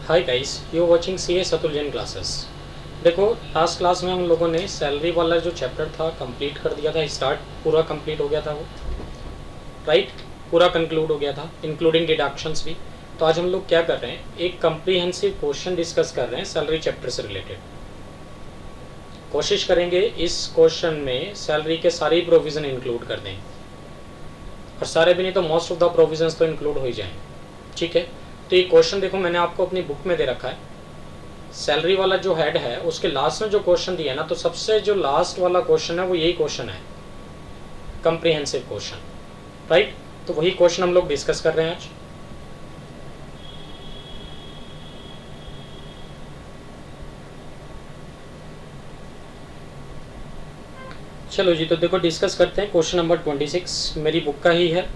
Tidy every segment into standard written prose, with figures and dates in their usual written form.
Hi guys, you watching C S Atul Jain classes. देखो, last class में हम लोगों ने सैलरी वाला जो चैप्टर था कंप्लीट कर दिया था। स्टार्ट पूरा कंप्लीट हो गया था वो, राइट। पूरा कंक्लूड हो गया था, इंक्लूडिंग डिडक्शंस भी। तो आज हम लोग क्या कर रहे हैं, एक कम्प्रीहेंसिव क्वेश्चन डिस्कस कर रहे हैं सैलरी चैप्टर से रिलेटेड। कोशिश करेंगे इस क्वेश्चन में सैलरी के सारे प्रोविज़न इंक्लूड कर दें, और सारे भी नहीं तो मोस्ट ऑफ द प्रोविजंस तो इंक्लूड हो ही जाएँ। ठीक है, तो ये क्वेश्चन देखो मैंने आपको अपनी बुक में दे रखा है। सैलरी वाला जो हेड है उसके लास्ट में जो क्वेश्चन दिया है ना, तो सबसे जो लास्ट वाला क्वेश्चन है वो यही क्वेश्चन है, कम्प्रीहेंसिव क्वेश्चन, राइट। तो वही क्वेश्चन हम लोग डिस्कस कर रहे हैं आज। चलो जी, तो देखो डिस्कस करते हैं क्वेश्चन नंबर 26। मेरी बुक का ही है,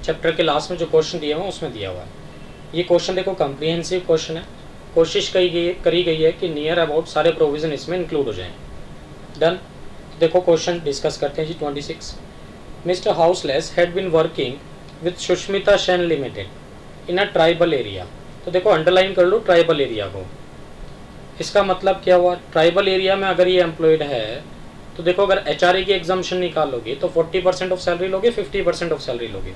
चैप्टर के लास्ट में जो क्वेश्चन दिया हुआ है उसमें दिया हुआ है। ये क्वेश्चन देखो कम्प्रीहेंसिव क्वेश्चन है। कोशिश करी गई है कि नियर अबाउट सारे प्रोविज़न इसमें इंक्लूड हो जाएं। डन। देखो क्वेश्चन डिस्कस करते हैं जी। 26, mister Houseless had been working with Sushmita Sen limited in a tribal area. तो देखो अंडरलाइन कर लो ट्राइबल एरिया को। इसका मतलब क्या हुआ, ट्राइबल एरिया में अगर ये एम्प्लॉयड है तो देखो अगर HRA की एग्जाम्पशन निकालोगे तो 40% ऑफ सैलरी लोगे, 50% ऑफ सैलरी लोगे,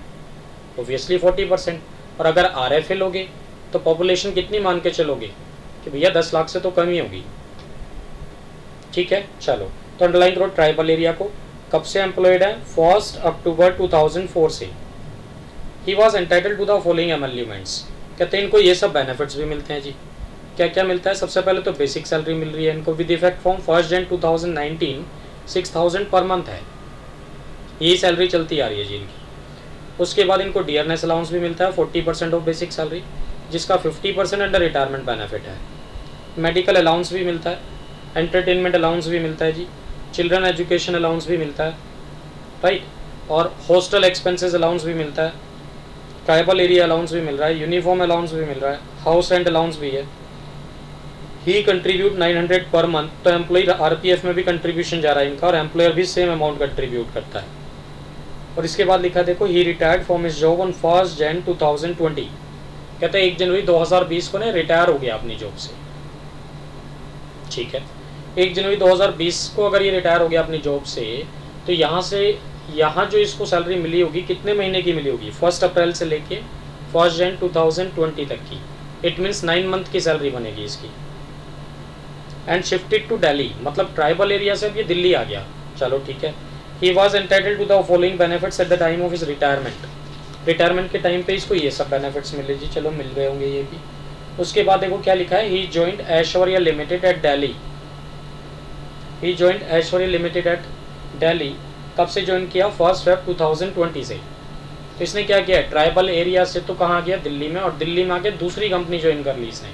ऑब्वियसली 40%। और अगर RFA लोगे तो पॉपुलेशन कितनी मान के चलोगे कि भैया 10 लाख से तो कम ही होगी। ठीक है, चलो तो अंडरलाइन करो ट्राइबल एरिया को। कब से एम्प्लॉयड है, 1 अक्टूबर 2004 से। He was entitled to the following emoluments. कहते हैं इनको ये सब बेनिफिट्स भी मिलते हैं जी। क्या क्या मिलता है, सबसे पहले तो बेसिक सैलरी मिल रही है इनको with effect from 1 January 2019, 6000 per month है, यही सैलरी चलती आ रही है जी इनकी। उसके बाद इनको डियरनेस अलाउंस भी मिलता है 40% ऑफ बेसिक सैलरी, जिसका 50% अंडर रिटायरमेंट बेनिफिट है। मेडिकल अलाउंस भी मिलता है, एंटरटेनमेंट अलाउंस भी मिलता है जी, चिल्ड्रन एजुकेशन अलाउंस भी मिलता है, राइट। और हॉस्टल एक्सपेंसेस अलाउंस भी मिलता है, ट्राइबल एरिया अलाउंस भी मिल रहा है, यूनिफॉर्म अलाउंस भी मिल रहा है, हाउस रेंट अलाउंस भी है। ही कंट्रीब्यूट 900 पर मंथ। तो एम्प्लॉय RPF में भी कंट्रीब्यूशन जा रहा है इनका, और एम्प्लॉयर भी सेम अमाउंट कंट्रीब्यूट करता है। और इसके बाद लिखा देखो, he retired from his job on 1 January 2020। कहते हैं 1 जनवरी 2020 को ने रिटायर हो गया अपनी जॉब से। ठीक है, 1 जनवरी 2020 को अगर ये रिटायर हो गया अपनी जॉब से, तो यहाँ जो इसको सैलरी मिली होगी कितने महीने की मिली होगी, 1 अप्रैल से लेके 1 जनवरी 2020 तक की। इट मीन्स 9 मंथ की सैलरी बनेगी इसकी। एंड शिफ्टेड टू दिल्ली, मतलब ट्राइबल एरिया से अब ये दिल्ली आ गया। चलो ठीक है। He was entitled to the following benefits at the time of his retirement. Retirement के टाइम पे इसको ये सब बेनिफिट्स मिले जी, चलो मिल रहे होंगे ये भी। उसके बाद देखो क्या लिखा है, he joined Aishwarya limited at Delhi. He joined Aishwarya limited at Delhi कब से ज्वाइन किया, 1 फरवरी 2020 से। तो इसने क्या किया, ट्राइबल एरिया से तो कहाँ गया, दिल्ली में, और दिल्ली में आके दूसरी कंपनी ज्वाइन कर ली इसने।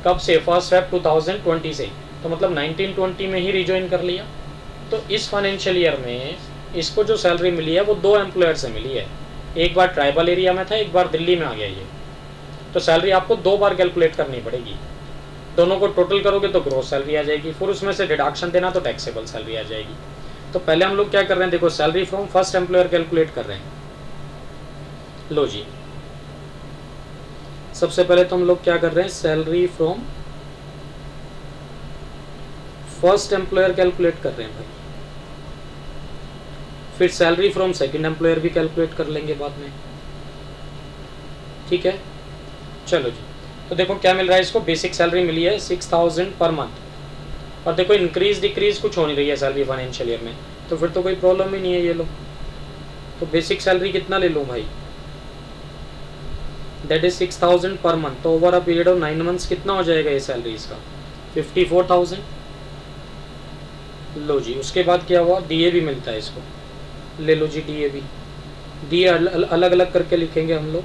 कब से, 1 फरवरी 2020 से। तो मतलब 1920 में ही रिज्वाइन कर लिया। तो इस फाइनेंशियल ईयर में इसको जो सैलरी मिली है वो 2 एम्प्लॉयर से मिली है, एक बार ट्राइबल एरिया में था, एक बार दिल्ली में आ गया ये। तो सैलरी आपको 2 बार कैलकुलेट करनी पड़ेगी, दोनों को टोटल करोगे तो ग्रोस सैलरी आ जाएगी, फिर उसमें से डिडक्शन देना तो टैक्सेबल सैलरी आ जाएगी। तो पहले हम लोग क्या कर रहे हैं, देखो salary from first employer calculate कर रहे हैं। लो जी, सबसे पहले तो हम लोग क्या कर रहे हैं, salary from first employer calculate कर रहे हैं भाई। फिर सैलरी फ्रॉम सेकंड एम्प्लॉयर भी कैलकुलेट कर लेंगे बाद में। ठीक है, चलो जी। तो देखो क्या मिल रहा है इसको, बेसिक सैलरी मिली है 6000 पर मंथ। और देखो इंक्रीज डिक्रीज कुछ हो नहीं रही है सैलरी फाइनेंशियल ईयर में, तो फिर तो कोई प्रॉब्लम ही नहीं है। ये लो, तो बेसिक सैलरी कितना ले लूँ भाई, दैट इज 6000 पर मंथ। तो over a period of 9 months कितना हो जाएगा ये सैलरी इसका, 54,000। लो जी, उसके बाद क्या हुआ, DA भी मिलता है इसको, ले लो जी DA भी। DA अलग अलग करके लिखेंगे हम लोग,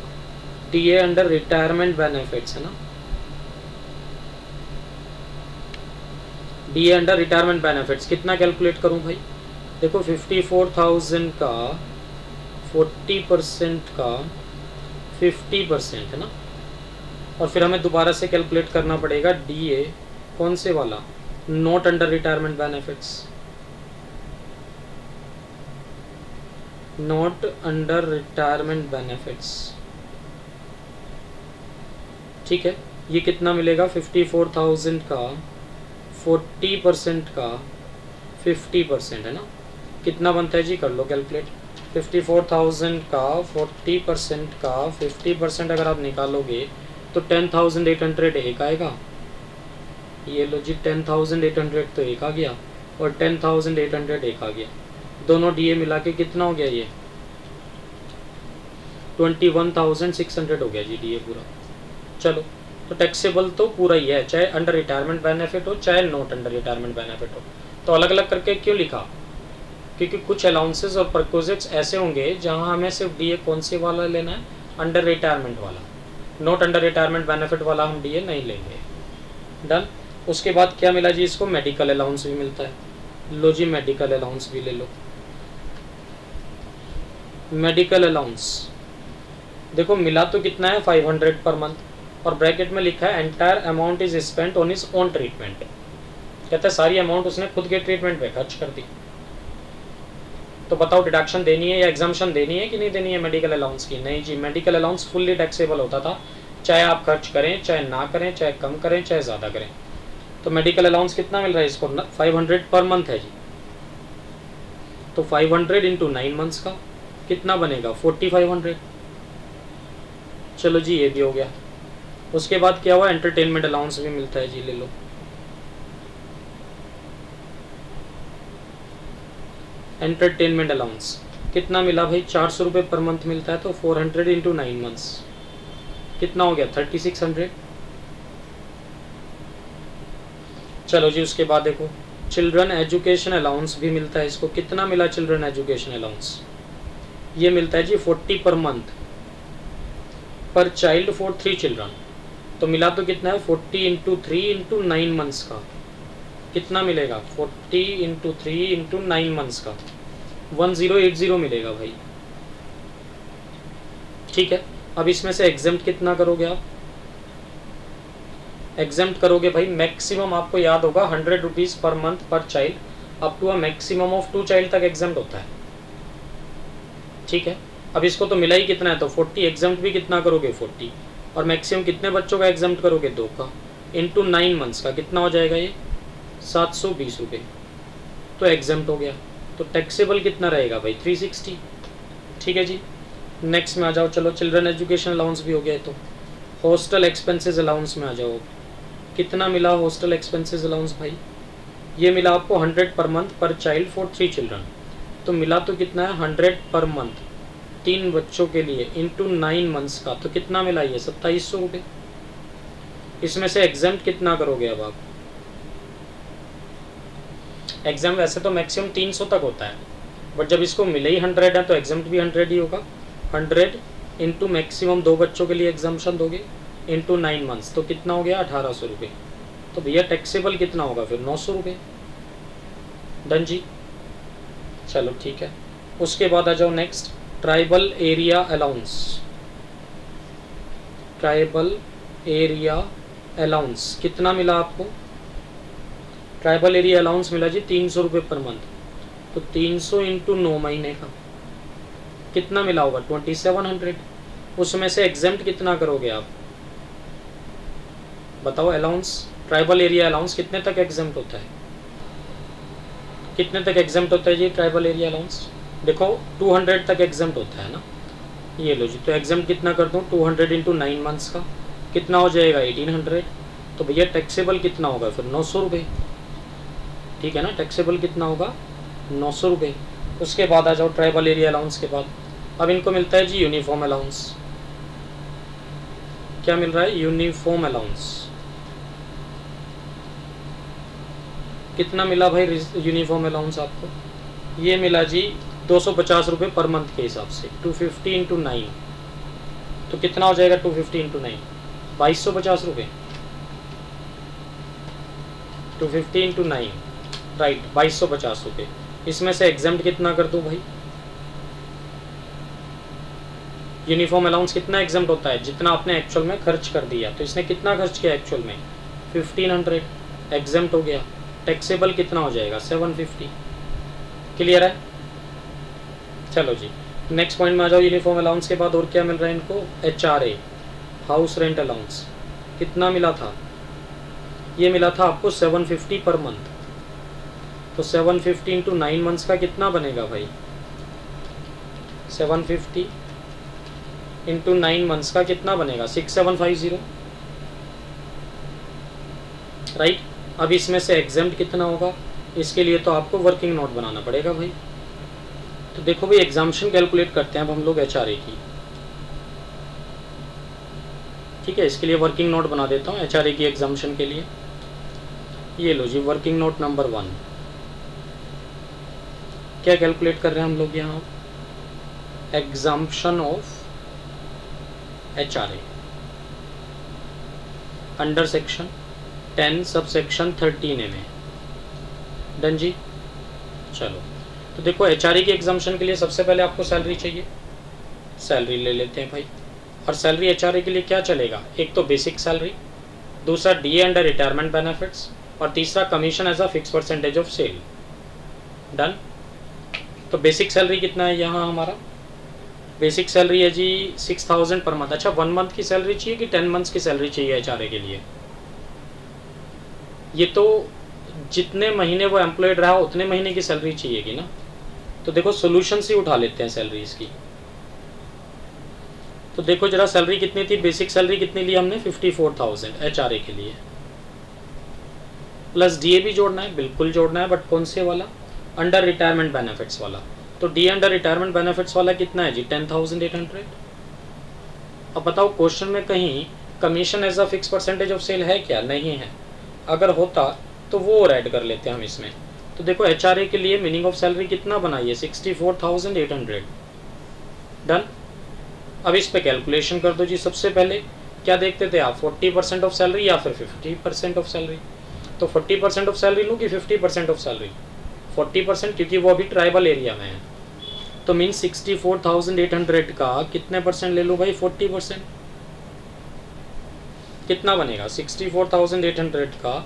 DA अंडर रिटायरमेंट बेनिफिट्स है ना, DA अंडर रिटायरमेंट बेनिफिट्स। कितना कैलकुलेट करूं भाई, देखो 54,000 का 40% का 50% है ना, और फिर हमें दोबारा से कैलकुलेट करना पड़ेगा DA कौन से वाला, not under retirement benefits, not under retirement benefits. ठीक है, ये कितना मिलेगा 54,000 का 40% का 50% है ना, कितना बनता है जी, कर लो कैलकुलेट। 54,000 का 40% का 50% अगर आप निकालोगे तो 10,800 एक आएगा। ये लो जी 10,800 तो एक आ गया और 10,800 एक आ गया, दोनों डीए मिला के कितना हो गया, ये 21,600 हो गया जी डीए पूरा। चलो तो टैक्सेबल तो पूरा ही है, चाहे अंडर रिटायरमेंट बेनिफिट हो चाहे नॉट अंडर रिटायरमेंट बेनिफिट हो। तो अलग अलग करके क्यों लिखा, क्योंकि कुछ अलाउंसेस और परक्विजिट्स ऐसे होंगे जहां हमें सिर्फ डीए कौन से वाला लेना है, अंडर रिटायरमेंट वाला, नॉट अंडर रिटायरमेंट बेनिफिट वाला हम डीए नहीं लेंगे। डन। उसके बाद क्या मिला जी, इसको मेडिकल अलाउंस भी मिलता है। लो जी मेडिकल अलाउंस भी ले लो। मेडिकल अलाउंस देखो मिला तो कितना है 500 पर मंथ, और ब्रैकेट में लिखा है entire amount is spent on his own treatment. कहता है सारी अमाउंट उसने खुद के ट्रीटमेंट पे खर्च कर दी। तो बताओ डिडक्शन देनी है या एग्जाम्पशन देनी है कि नहीं देनी है मेडिकल अलाउंस की? नहीं जी, मेडिकल अलाउंस फुल्ली टैक्सेबल होता था, चाहे आप खर्च करें चाहे ना करें, चाहे कम करें चाहे ज़्यादा करें। तो मेडिकल अलाउंस कितना मिल रहा है इसको, 500 पर मंथ है जी। तो 500 इंटू 9 मंथ्स का कितना बनेगा 4500। चलो जी ये भी हो गया। उसके बाद क्या हुआ, एंटरटेनमेंट अलाउंस भी मिलता है जी, ले लो। एंटरटेनमेंट अलाउंस कितना मिला भाई, 400 रुपये पर मंथ मिलता है, तो 400 इंटू 9 मंथ्स कितना हो गया 3600। चलो जी उसके बाद देखो चिल्ड्रन एजुकेशन अलाउंस भी मिलता है इसको। कितना मिला चिल्ड्रन एजुकेशन अलाउंस, ये मिलता है जी 40 पर month per child for 3 children. तो मिला तो कितना है 40 इंटू 3 इंटू 9 मंथ्स का कितना मिलेगा, 40 इंटू 3 इंटू 9 मंथ्स का 1080 मिलेगा भाई। ठीक है, अब इसमें से एग्जेम्प्ट कितना करोगे आप, एग्जेम्प्ट करोगे भाई मैक्सिमम आपको याद होगा 100 rupees per month per child, up to a maximum of 2 child तक एग्जेम्प्ट होता है। ठीक है, अब इसको तो मिला ही कितना है, तो 40 एग्जेम्प्ट भी कितना करोगे 40, और मैक्सिमम कितने बच्चों का एग्जाम्प्ट करोगे 2 का, इंटू 9 मंथ्स का कितना हो जाएगा ये 720 रुपये। तो एग्जाम्प्ट हो गया, तो टैक्सेबल कितना रहेगा भाई 360। ठीक है जी, नेक्स्ट में आ जाओ। चलो चिल्ड्रन एजुकेशन अलाउंस भी हो गया, तो हॉस्टल एक्सपेंसेस अलाउंस में आ जाओ। कितना मिला हॉस्टल एक्सपेंसेस अलाउंस भाई, ये मिला आपको 100 पर month per child for 3 children. तो मिला तो कितना है 100 पर मंथ 3 बच्चों के लिए इंटू 9 मंथ्स का, तो कितना मिला ये 2700 रुपये। इसमें से एग्जाम्प्ट कितना करोगे अब आप, एग्जाम वैसे तो मैक्सिमम 300 तक होता है, बट जब इसको मिले ही 100 है तो एग्जाम्प्ट भी 100 ही होगा। 100 इंटू मैक्सिमम 2 बच्चों के लिए एग्जाम्पशन दोगे इंटू 9 मंथ्स, तो कितना हो गया 1800 रुपये। तो भैया टैक्सेबल कितना होगा फिर 900 रुपये। डन जी, चलो ठीक है। उसके बाद आ जाओ next, tribal area allowance. Tribal area allowance कितना मिला आपको, ट्राइबल एरिया अलाउंस मिला जी 300 रुपये पर मंथ। तो 300 इंटू 9 महीने का कितना मिला होगा 2700। उसमें से एग्जेम्प्ट कितना करोगे आप बताओ। अलाउंस ट्राइबल एरिया अलाउंस कितने तक एग्जेम्प्ट होता है, कितने तक एग्जेम्प्ट होता है जी ट्राइबल एरिया अलाउंस, देखो 200 तक एग्जेम्प्ट होता है ना। ये लो जी, तो एग्जेम्प्ट कितना कर दूँ 200 इंटू 9 मंथ्स का कितना हो जाएगा 1800। तो भैया टैक्सेबल कितना होगा फिर 900 रुपये। ठीक है ना, टैक्सेबल कितना होगा 900 रुपये। उसके बाद आ जाओ ट्राइबल एरिया अलाउंस के बाद, अब इनको मिलता है जी यूनिफॉर्म अलाउंस। क्या मिल रहा है यूनिफॉर्म अलाउंस, कितना मिला भाई यूनिफॉर्म अलाउंस आपको, ये मिला जी 250 रुपये पर मंथ के हिसाब से 250 इंटू 9। तो कितना हो जाएगा 250 इंटू 9 2250 रुपये। 250 इंटू 9 राइट 2250 रुपये। इसमें से एग्जाम्प्ट कितना कर दूं भाई, यूनिफॉर्म अलाउंस कितना एग्जाम्प्ट होता है जितना आपने एक्चुअल में खर्च कर दिया। तो इसने कितना खर्च किया एक्चुअल में 1500, एग्जाम्प्ट हो गया। टैक्सेबल कितना हो जाएगा 750। क्लियर है, चलो जी नेक्स्ट पॉइंट में आ जाओ। यूनिफॉर्म अलाउंस के बाद और क्या मिल रहा है इनको, HRA हाउस रेंट अलाउंस। कितना मिला था? ये मिला था आपको 750 पर मंथ। तो 750 इंटू 9 मंथ्स का कितना बनेगा भाई? 750 इंटू 9 मंथ्स का कितना बनेगा? 6750, राइट। अब इसमें से एग्जाम्प्ट कितना होगा? इसके लिए तो आपको वर्किंग नोट बनाना पड़ेगा भाई। तो देखो भाई, एग्जाम्पशन कैलकुलेट करते हैं अब हम लोग HRA की। ठीक है, इसके लिए वर्किंग नोट बना देता हूँ HRA की एग्जाम्पशन के लिए। ये लो जी, वर्किंग नोट नंबर 1। क्या कैलकुलेट कर रहे हैं हम लोग यहाँ? Exemption of HRA under section 10 sub section 13A में। डन जी। चलो, तो देखो HRA की एग्जाम्पशन के लिए सबसे पहले आपको सैलरी चाहिए। सैलरी ले लेते हैं भाई। और सैलरी HRA के लिए क्या चलेगा? एक तो बेसिक सैलरी, दूसरा DA अंडर रिटायरमेंट बेनिफिट्स, और तीसरा commission as a fix percentage of sale. Done. तो बेसिक सैलरी कितना है यहाँ हमारा? बेसिक सैलरी है जी 6000 पर मंथ। अच्छा, 1 मंथ की सैलरी चाहिए कि 10 मंथ्स की सैलरी चाहिए HRA के लिए? ये तो जितने महीने वो एम्प्लॉयड रहा उतने महीने की सैलरी चाहिएगी ना। तो देखो सोल्यूशन से उठा लेते हैं सैलरी इसकी। तो देखो जरा, सैलरी कितनी थी? बेसिक सैलरी कितनी ली हमने? 54,000 HRA के लिए। प्लस DA भी जोड़ना है, बिल्कुल जोड़ना है, बट कौन से वाला? अंडर रिटायरमेंट बेनिफिट्स वाला। तो DA अंडर रिटायरमेंट बेनिफिट्स वाला कितना है जी? 10,800। अब बताओ, क्वेश्चन में कहीं commission as a fix percentage of sale है क्या? नहीं है। अगर होता तो वो और ऐड कर लेते हैं हम इसमें। तो देखो HRA के लिए मीनिंग ऑफ सैलरी कितना बनाइए? 64,800। डन। अब इस पे कैलकुलेशन कर दो जी। सबसे पहले क्या देखते थे आप? 40% ऑफ सैलरी या फिर 50% ऑफ सैलरी? तो 40% ऑफ सैलरी लो कि 50% ऑफ सैलरी? 40%, क्योंकि वो अभी ट्राइबल एरिया में है। तो मीन 64,800 का कितने परसेंट ले लो भाई? 40%। कितना बनेगा? 64,800 का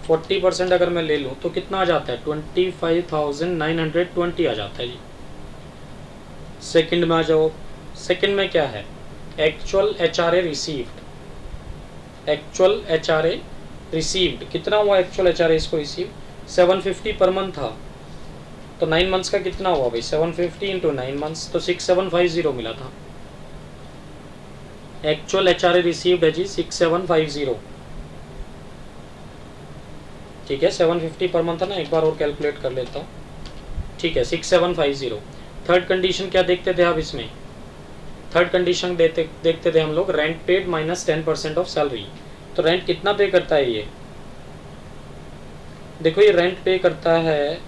40% अगर मैं ले लूँ तो कितना आ जाता है? 25,920 आ जाता है जी। सेकंड में आ जाओ। सेकंड में क्या है? Actual HRA received. Actual HRA received कितना हुआ? एक्चुअल HRA इसको रिसीव 750 पर मंथ था। तो 9 मंथ्स का कितना हुआ भाई? 750 इंटू 9 मंथ्स, तो 6750 मिला था। एक्चुअल HRA रिसीव्ड है जी 6750। ठीक है, 750 पर मंथ है ना। एक बार और कैलकुलेट कर लेता हूँ। ठीक है, 6750। थर्ड कंडीशन क्या देखते थे आप इसमें? थर्ड कंडीशन देखते थे हम लोग, rent paid minus 10% of salary. तो रेंट कितना पे करता है ये? देखो, ये रेंट पे करता है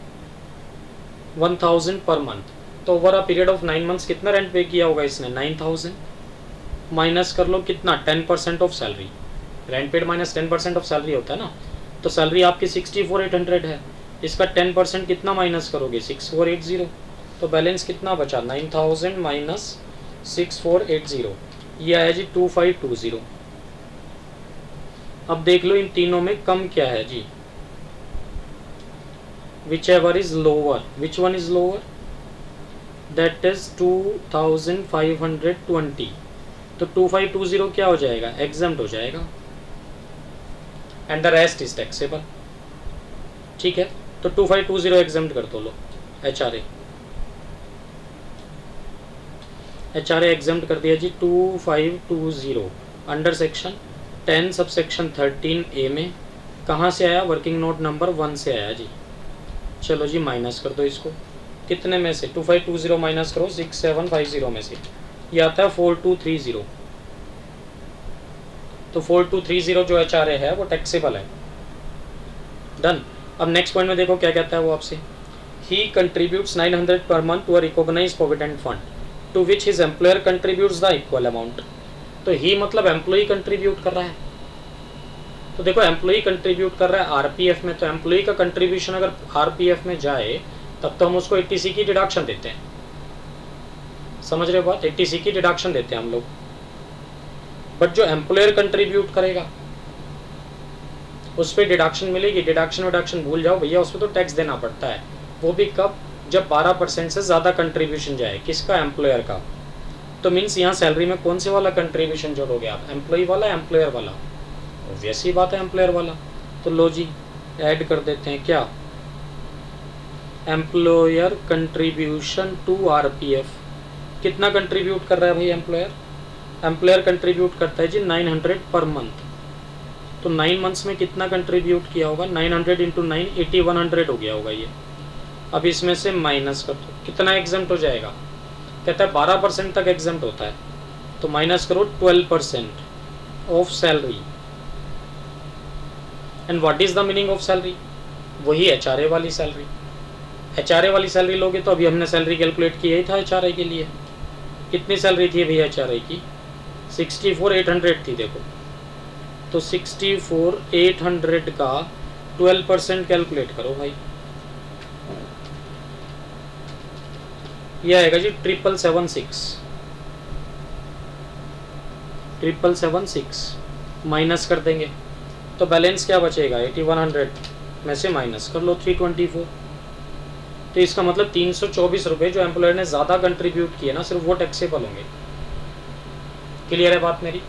1000 पर मंथ। तो over a period of 9 months कितना रेंट पे किया होगा इसने? 9000। माइनस कर लो कितना? 10% of salary. Rent paid minus 10% of salary होता है ना। तो सैलरी आपकी 64,800 है। इसका 10% कितना माइनस करोगे? 6480। तो बैलेंस कितना बचा? 9000 माइनस 6480। ये आया जी 2520। अब देख लो इन तीनों में कम क्या है जी? whichever is lower, which one is lower? That is 2520। तो 2520 क्या हो जाएगा? एग्जाम्प्ट हो जाएगा, and the rest is taxable. ठीक है, तो 2520 एग्जाम्प्ट कर दो लो। HRA एग्जाम्प्ट कर दिया जी 2520 under section 10 sub section 13A में। कहाँ से आया? वर्किंग नोट नंबर 1 से आया जी। चलो जी, माइनस कर दो इसको। कितने में से? 2520 माइनस करो 6750 में से। ये आता है 4230। तो 4230 जो HRA है वो टैक्सेबल है। डन। अब नेक्स्ट पॉइंट में देखो क्या कहता है वो आपसे। ही contributes 900 per month to a recognise provident fund to which his employer contributes the equal amount. तो ही मतलब एम्प्लॉई कंट्रीब्यूट कर रहा है। तो देखो, एम्प्लॉई कंट्रीब्यूट कर रहा है RPF में, तो एम्प्लॉई का कंट्रीब्यूशन अगर RPF में जाए तब तो हम उसको 80C की डिडक्शन देते हैं। समझ रहे हो बात? 80C की डिडक्शन देते हैं हम लोग। बट जो एम्प्लॉयर कंट्रीब्यूट करेगा उस पर डिडक्शन मिलेगी। डिडक्शन भूल जाओ भैया, उस पर तो टैक्स देना पड़ता है। वो भी कब? जब 12% से ज़्यादा कंट्रीब्यूशन जाए। किसका? एम्प्लॉयर का। तो मीन्स यहाँ सैलरी में कौन से वाला कंट्रीब्यूशन जोड़ोगे आप? एम्प्लॉई वाला, एम्प्लॉयर वाला? ऑब्वियस ही बात है एम्प्लॉयर वाला। तो लो जी ऐड कर देते हैं क्या, एम्प्लॉयर कंट्रीब्यूशन टू आरपीएफ। कितना कंट्रीब्यूट कर रहा है भाई एम्प्लॉयर, एम्प्लॉयर कंट्रीब्यूट करता है जी 900 पर मंथ। तो 9 मंथ्स में कितना कंट्रीब्यूट किया होगा, 900 इंटू 9 8100 हो गया होगा ये। अब इसमें से माइनस कर दो, कितना एग्जम्प्ट हो जाएगा, कहता है 12% तक एग्जम्प्ट होता है, तो माइनस करो 12% of salary. And what is the meaning of salary, वही एचआरए वाली सैलरी। एचआरए वाली सैलरी लोगे तो अभी हमने सैलरी कैलकुलेट किया ही था एचआरए के लिए। कितनी सैलरी थी भैया एचआरए की, 64,800 थी। देखो तो 64,800 का 12% कैलकुलेट करो भाई, यह आएगा जी 776 माइनस कर देंगे तो बैलेंस क्या बचेगा, 8100 में से माइनस कर लो 324। तो इसका मतलब 324 रुपये जो एम्प्लॉयर ने ज़्यादा कंट्रीब्यूट किए ना, सिर्फ वो टैक्सेबल होंगे। क्लियर है बात मेरी,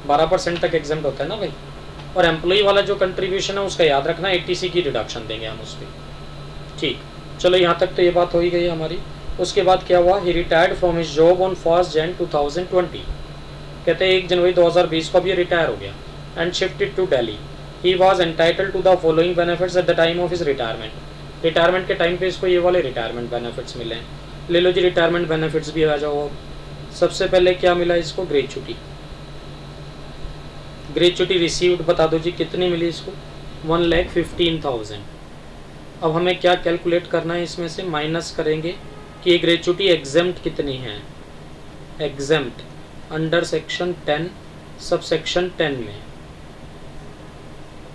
12% तक एग्जाम्प्ट होता है ना भाई। और एम्प्लॉई वाला जो कंट्रीब्यूशन है उसका याद रखना, 80C की डिडक्शन देंगे हम उस पर। ठीक, चलो यहाँ तक तो ये बात हो ही गई हमारी। उसके बाद क्या हुआ, he retired from his job on 1 Jan 2020। कहते हैं 1 जनवरी 2020 को अब ये रिटायर हो गया and shifted to Delhi. He was entitled to the following benefits at the time of his retirement. Retirement के टाइम पे इसको ये वाले रिटायरमेंट बेनिफिट्स मिले हैं। ले लो जी रिटायरमेंट बेनिफिट्स भी आ जाओ। सबसे पहले क्या मिला इसको, ग्रेचुटी। ग्रेचुटी रिसीव्ड बता दो जी कितनी मिली इसको, 1,15,000। अब हमें क्या कैलकुलेट करना है, इसमें से माइनस करेंगे कि ये ग्रेचुटी एग्जेम्प्ट कितनी है, exempt under section 10 sub section 10 में।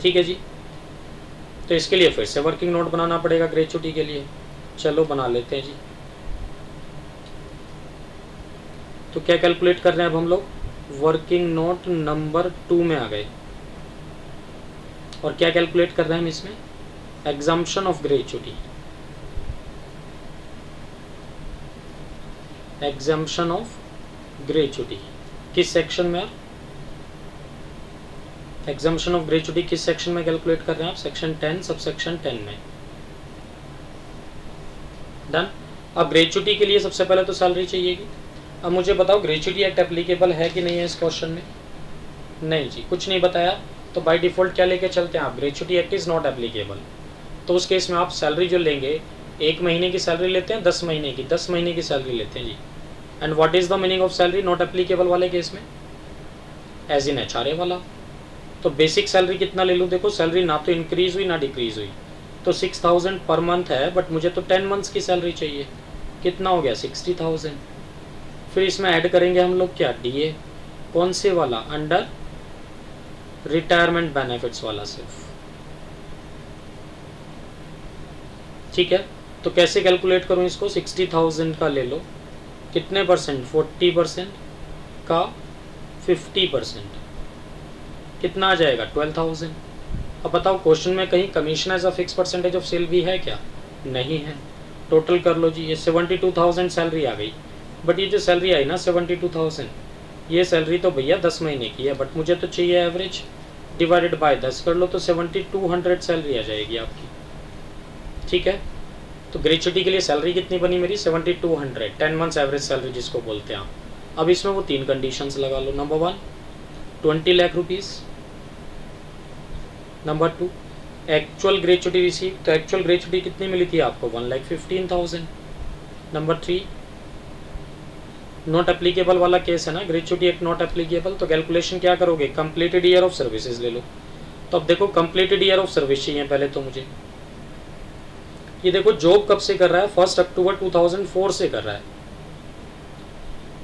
ठीक है जी, तो इसके लिए फिर से वर्किंग नोट बनाना पड़ेगा ग्रेचुटी के लिए। चलो बना लेते हैं जी। तो क्या कैलकुलेट कर रहे हैं अब हम लोग, वर्किंग नोट नंबर 2 में आ गए। और क्या कैलकुलेट कर रहे हैं हम इसमें, exemption of gratuity. Exemption of gratuity किस सेक्शन में, एग्जम्पशन ऑफ ग्रेचुटी किस सेक्शन में कैलकुलेट कर रहे हैं आप, सेक्शन 10 सब सेक्शन 10 में। डन। अब ग्रेचुटी के लिए सबसे पहले तो सैलरी चाहिएगी। अब मुझे बताओ ग्रेचुटी एक्ट एप्लीकेबल है कि नहीं है इस क्वेश्चन में, नहीं जी कुछ नहीं बताया। तो बाय डिफॉल्ट क्या लेके चलते हैं आप, gratuity act is not applicable. तो उस केस में आप सैलरी जो लेंगे, 1 महीने की सैलरी लेते हैं, 10 महीने की, 10 महीने की सैलरी लेते हैं जी। And what is the meaning of salary not applicable वाले केस में, एज इन एचआरए वाला। तो बेसिक सैलरी कितना ले लूँ, देखो सैलरी ना तो इंक्रीज हुई ना डिक्रीज हुई, तो 6,000 पर मंथ है, बट मुझे तो 10 मंथ्स की सैलरी चाहिए। कितना हो गया, 60,000। फिर इसमें ऐड करेंगे हम लोग क्या, डीए। कौन से वाला, अंडर रिटायरमेंट बेनिफिट्स वाला सिर्फ। ठीक है, तो कैसे कैलकुलेट करूँ इसको, 60,000 का ले लो, कितने परसेंट, 40% का 50%, कितना आ जाएगा, 12,000। अब बताओ क्वेश्चन में कहीं commission as a fix percentage of sale भी है क्या, नहीं है। टोटल कर लो जी, ये 72,000 सैलरी आ गई। बट ये जो सैलरी आई ना 72,000, ये सैलरी तो भैया 10 महीने की है, बट मुझे तो चाहिए एवरेज, डिवाइडेड बाय 10 कर लो तो 7200 सैलरी आ जाएगी आपकी। ठीक है, तो ग्रेचुटी के लिए सैलरी कितनी बनी मेरी, 7200, 10 मंथ्स एवरेज सैलरी जिसको बोलते हैं आप। अब इसमें वो 3 कंडीशंस लगा लो। Number 1 20 lakh rupees, number 2 actual gratuity receive, तो एक्चुअल ग्रेचुटी कितनी मिली थी आपको, 1,15,000। नंबर 3 नॉट एप्लीकेबल वाला केस है ना, ग्रेचुटी एक्ट नॉट एप्लीकेबल, तो कैलकुलेशन क्या करोगे, कंप्लीटेड ईयर ऑफ सर्विसेज ले लो। तो अब देखो कंप्लीटेड ईयर ऑफ सर्विस चाहिए पहले तो मुझे। ये देखो जॉब कब से कर रहा है, 1 अक्टूबर 2004 से कर रहा है,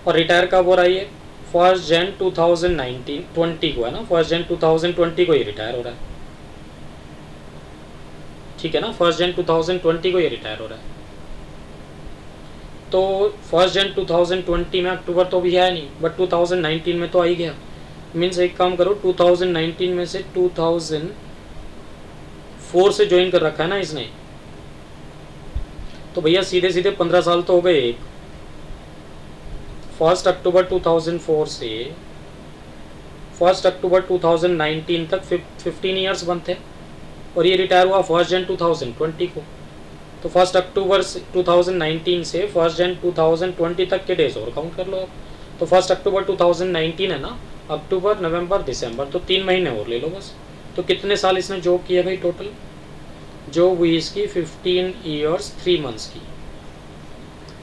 और रिटायर कब हो रहा है, 1 Jan 2020 को है ना, 1 Jan 2020 को ये रिटायर हो रहा है। ठीक है ना, 1 Jan 2020 को ये रिटायर हो रहा है। तो 1 Jan 2020 में अक्टूबर तो भी है नहीं, बट 2019 में तो आ ही गया। मीन्स एक काम करो, 2019 में से 2004 से ज्वाइन कर रखा है ना इसने, तो भैया सीधे सीधे 15 साल तो हो गए। 1 अक्टूबर 2004 से 1 अक्टूबर 2019 तक 15 ईयर्स बनते हैं, और ये रिटायर हुआ 1 जन 2020 को। तो 1 अक्टूबर 2019 से 1 जन 2020 तक के डेज और काउंट कर लो आप। तो 1 अक्टूबर 2019 है ना, अक्टूबर नवंबर दिसंबर, तो 3 महीने और ले लो बस। तो कितने साल इसने जॉब किया भाई टोटल? जॉब हुई इसकी 15 ईयर्स 3 मंथ्स की।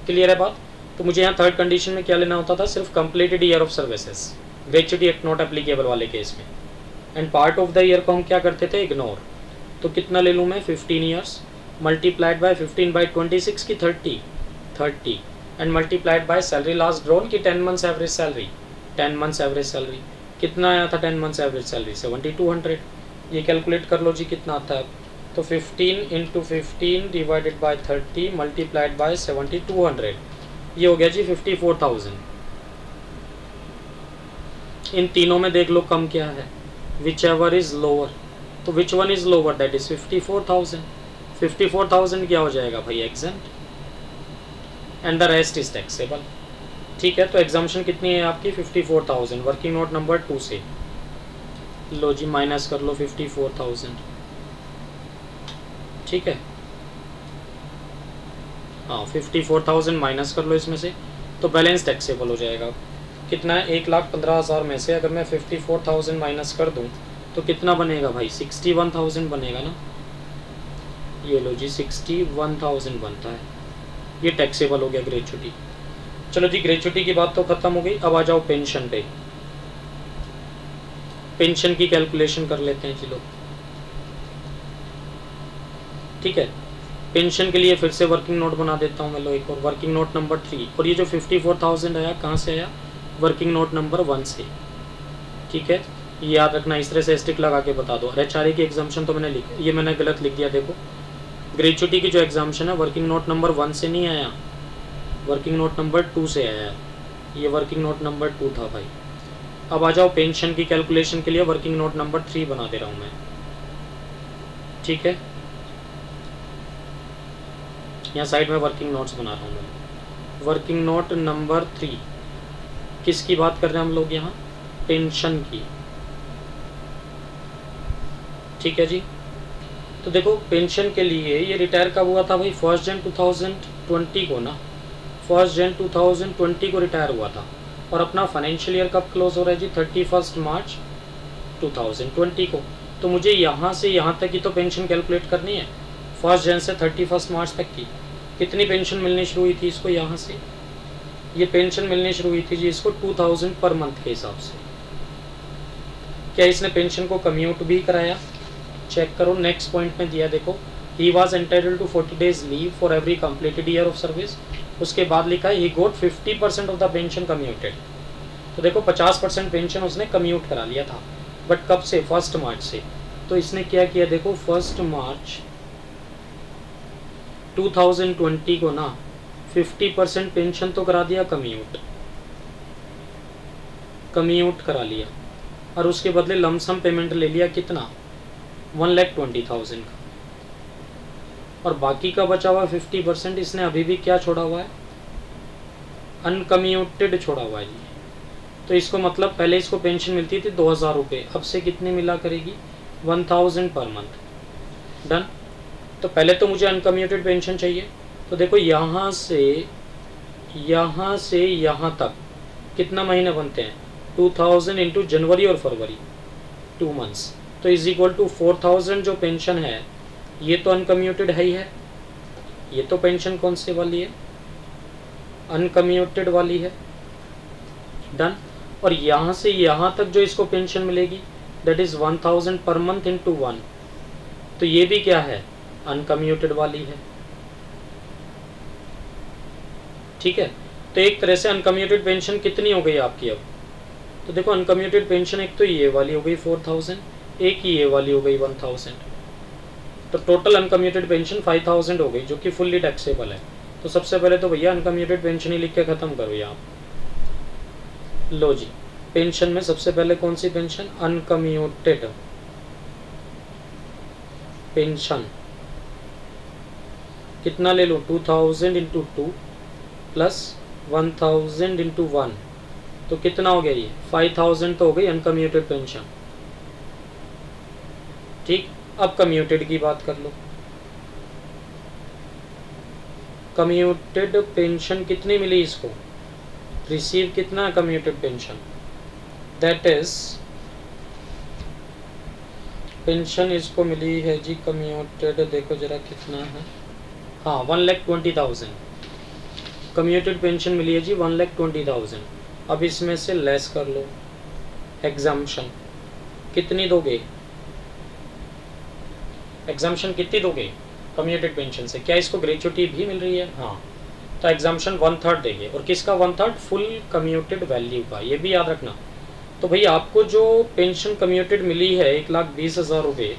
क्लियर है बात? तो मुझे यहाँ थर्ड कंडीशन में क्या लेना होता था? सिर्फ completed year of services, gratuity act not applicable वाले केस में। And part of the year को हम क्या करते थे? इग्नोर। तो कितना ले लूँ मैं? 15 ईयर्स मल्टीप्लाइड बाय 15 बाई 26 की 30 and multiplied by salary last drawn की 10 months average salary. 10 months average salary कितना आया था? 10 मंथ्स एवरेज सैलरी 7200। ये कैलकुलेट कर लो जी कितना आता है। तो 15 into 15 divided by 30 multiplied by 7200, ये हो गया जी 54,000। इन तीनों में देख लो कम क्या है, विच एवर इज लोअर। तो which one is lower? That is 54,000। 54,000 क्या हो जाएगा भाई? Exempt, and the rest is taxable. ठीक है, तो एग्जाम्पशन कितनी है आपकी? 54,000। वर्किंग नोट नंबर 2 से लो जी, माइनस कर लो 54,000। ठीक है, हाँ 54,000 माइनस कर लो इसमें से, तो बैलेंस टैक्सेबल हो जाएगा। कितना है? 1,15,000 में से अगर मैं 54,000 माइनस कर दूं तो कितना बनेगा भाई? 61,000 बनेगा ना। ये लो जी 61,000 बनता है, ये टैक्सेबल हो गया ग्रेचुटी। चलो जी, ग्रेचुटी की बात तो खत्म हो गई। अब आ जाओ पेंशन पे। पेंशन की कैलकुलेशन कर लेते हैं चलो। ठीक है, पेंशन के लिए फिर से वर्किंग नोट बना देता हूँ मैं। लो एक और वर्किंग नोट नंबर 3, और ये जो 54,000 आया कहाँ से आया? वर्किंग नोट नंबर 1 से। ठीक है, ये याद रखना, इस तरह से स्टिक लगा के बता दो। एचआरए की एग्जाम्पशन तो मैंने गलत लिख दिया। देखो, ग्रेचुटी की जो एग्जाम्पशन है वर्किंग नोट नंबर 1 से नहीं आया, वर्किंग नोट नंबर 2 से आया। ये वर्किंग नोट नंबर 2 था भाई। अब आ जाओ पेंशन की कैलकुलेशन के लिए वर्किंग नोट नंबर 3 बना दे रहा हूँ मैं। ठीक है, यहाँ साइड में वर्किंग नोट्स बना रहा हूँ मैं। वर्किंग नोट नंबर 3 किसकी बात कर रहे हैं हम लोग यहाँ? पेंशन की। ठीक है जी, तो देखो पेंशन के लिए ये रिटायर कब हुआ था भाई? 1 जन 2020 को ना, 1 जन 2020 को रिटायर हुआ था। और अपना फाइनेंशियल ईयर कब क्लोज हो रहा है जी? 31 मार्च 2020 को। तो मुझे यहाँ से यहाँ तक की तो पेंशन कैलकुलेट करनी है, 1 जन से 31 मार्च तक की। कितनी पेंशन मिलनी शुरू हुई थी इसको? यहाँ से ये पेंशन मिलनी शुरू हुई थी जी इसको 2000 पर मंथ के हिसाब से। क्या इसने पेंशन को कम्यूट भी कराया? चेक करो, नेक्स्ट पॉइंट में दिया देखो, he was entitled to 40 days leave for every completed year of service. उसके बाद लिखा है he got 50% of the pension commuted. तो देखो 50% पेंशन उसने कम्यूट करा लिया था, बट कब से? 1 मार्च से। तो इसने क्या किया देखो, 1 मार्च 2020 को ना 50% पेंशन तो करा दिया, कम्यूट करा लिया, और उसके बदले लमसम पेमेंट ले लिया कितना? 1,20,000 का। और बाकी का बचा हुआ 50% इसने अभी भी क्या छोड़ा हुआ है? अनकम्यूटेड छोड़ा हुआ है। तो इसको मतलब पहले इसको पेंशन मिलती थी 2,000 रुपये, अब से कितनी मिला करेगी? 1,000 पर मंथ। डन। तो पहले तो मुझे अनकम्यूटेड पेंशन चाहिए। तो देखो यहाँ से यहाँ तक कितना महीने बनते हैं? 2000 इंटू जनवरी और फरवरी, 2 मंथ्स। तो इज इक्वल टू 4,000 जो पेंशन है ये तो अनकम्यूटेड है ही है। ये तो पेंशन कौन से वाली है? अनकम्यूटेड वाली है। डन। और यहाँ से यहाँ तक जो इसको पेंशन मिलेगी that is 1,000 per month into 1, तो ये भी क्या है? अनकम्यूटेड वाली है। ठीक है, तो एक तरह से अनकम्यूटेड पेंशन कितनी हो गई आपकी अब? तो देखो अनकम्यूटेड पेंशन एक तो ये वाली हो गई 4,000, एक ही ये वाली हो गई 1,000, तो टोटल अनकम्यूटेड पेंशन 5,000 हो गई, जो कि फुल्ली टैक्सेबल है। तो सबसे पहले तो भैया अनकम्यूटेड पेंशन ही लिख के ख़त्म करो यहाँ। लो जी, पेंशन में सबसे पहले कौन सी पेंशन? Uncommuted pension. कितना ले लो? 2,000 इंटू 2 प्लस 1,000 इंटू 1, तो कितना हो गया ये 5000 तो हो गई अनकम्यूटेड पेंशन। ठीक, अब कम्यूटेड की बात कर लो। कम्यूटेड पेंशन कितनी मिली इसको, रिसीव कितना commuted pension, that is pension इसको मिली है जी कम्यूटेड, देखो जरा कितना है, हाँ 1,20,000 कम्यूटेड पेंशन मिली है जी 1,20,000। अब इसमें से लेस कर लो एग्जाम्पशन, कितनी दोगे, एग्जाम्पशन कितनी दोगे कम्यूटेड पेंशन से, क्या इसको ग्रेचुटी भी मिल रही है, हाँ, तो एग्जाम्पशन 1/3 देंगे, और किसका 1/3, फुल कम्यूटेड वैल्यू का, ये भी याद रखना। तो भाई आपको जो पेंशन कम्यूटेड मिली है 1,20,000 रुपये,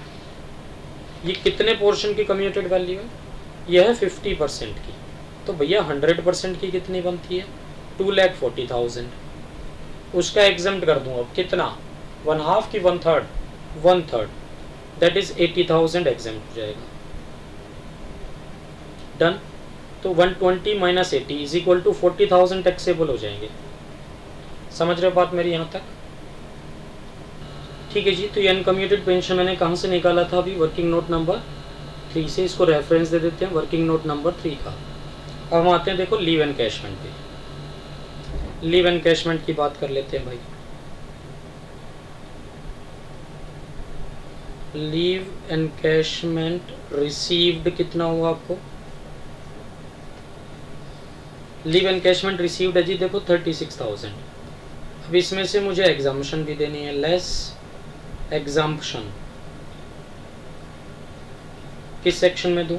ये कितने पोर्शन की कम्यूटेड वैल्यू है, यह है 50% की, तो भैया 100% की कितनी बनती है 2,40,000, उसका एग्जाम्प्ट कर दूँ अब कितना, 1/2 की 1/3, 1/3 दैट इज 80,000 एग्जाम्प्ट हो जाएगा, डन। तो 120 minus 80 is equal to 40,000 taxable हो जाएंगे, समझ रहे हो बात मेरी यहाँ तक, ठीक है जी। तो ये अनकम्यूटेड पेंशन मैंने कहाँ से निकाला था अभी, वर्किंग नोट नंबर 3 से, इसको रेफरेंस दे देते हैं वर्किंग नोट नंबर 3 का। अब हम आते हैं देखो लीव एनकैशमेंट पे, लीव एनकैशमेंट की बात कर लेते हैं भाई। लीव एनकैशमेंट रिसीव्ड कितना हुआ आपको, लीव एनकैशमेंट रिसीव्ड है जी देखो 36,000। अब इसमें से मुझे एग्जाम्पशन भी देनी है, लेस एग्जाम्पशन किस सेक्शन में दूं,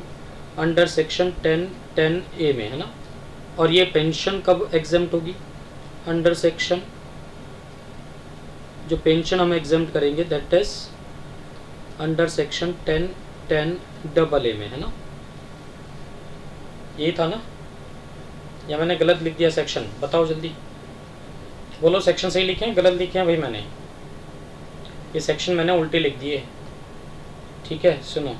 अंडर सेक्शन 10(10)(a) में है ना, और ये पेंशन कब एग्जाम्प्ट होगी, अंडर सेक्शन, जो पेंशन हम एग्जाम्प्ट करेंगे that is under section 10(10)(a) में है ना, यही था ना, या मैंने गलत लिख दिया सेक्शन, बताओ जल्दी बोलो, सेक्शन सही लिखे हैं गलत लिखे हैं भाई, मैंने ये सेक्शन मैंने उल्टे लिख दिए, ठीक है सुनो,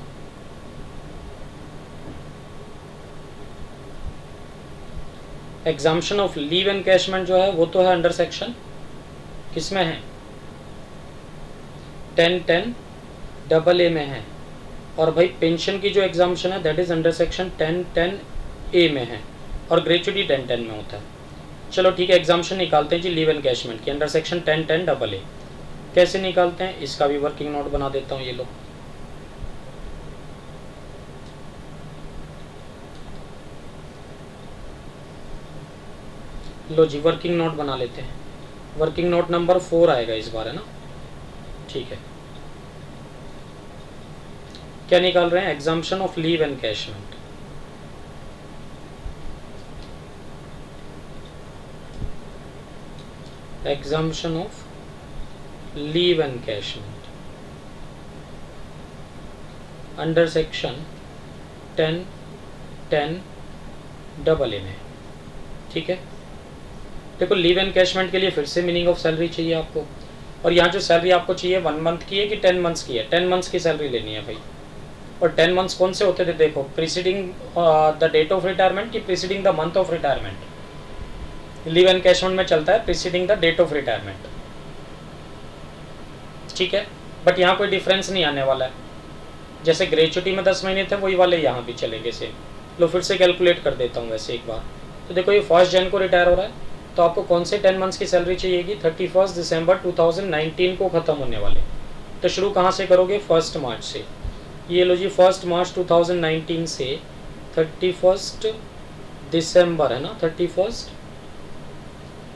एग्जाम्पशन ऑफ लीव एनकैशमेंट जो है वो तो है अंडर सेक्शन किसमें है 10(10)(a) में है, और भाई पेंशन की जो एग्जाम्पशन है that is under section 10(10)(a) में है, और ग्रेचुटी 10(10) में होता है। चलो ठीक है, एग्जाम्पशन निकालते हैं जी लीव एनकैशमेंट की अंडर सेक्शन 10(10)(a), कैसे निकालते हैं इसका भी वर्किंग नोट बना देता हूँ, ये लो लो जी वर्किंग नोट बना लेते हैं, वर्किंग नोट नंबर 4 आएगा इस बार है ना, ठीक है। क्या निकाल रहे हैं, exemption of leave encashment, exemption of leave encashment under section 10(10)(a) में, ठीक है। देखो लीव एनकैशमेंट के लिए फिर से मीनिंग ऑफ सैलरी चाहिए आपको, और यहाँ जो सैलरी आपको चाहिए 1 मंथ की है कि 10 मंथ्स की है, 10 मंथ्स की सैलरी लेनी है भाई, और 10 मंथ्स कौन से होते थे देखो, preceding the date of retirement की preceding the month of retirement, leave encashment में चलता है preceding the date of retirement, ठीक है। बट यहाँ कोई डिफरेंस नहीं आने वाला है, जैसे ग्रेचुटी में 10 महीने थे वही वाले यहाँ भी चलेंगे सेम। लो फिर से कैलकुलेट कर देता हूँ वैसे एक बार, तो देखो ये 1 जनवरी को रिटायर हो रहा है, तो आपको कौन से 10 मंथ्स की सैलरी चाहिएगी, 31 दिसंबर 2019 को ख़त्म होने वाले, तो शुरू कहाँ से करोगे 1 मार्च से, ये लो जी 1 मार्च 2019 से 31 दिसंबर है ना, 31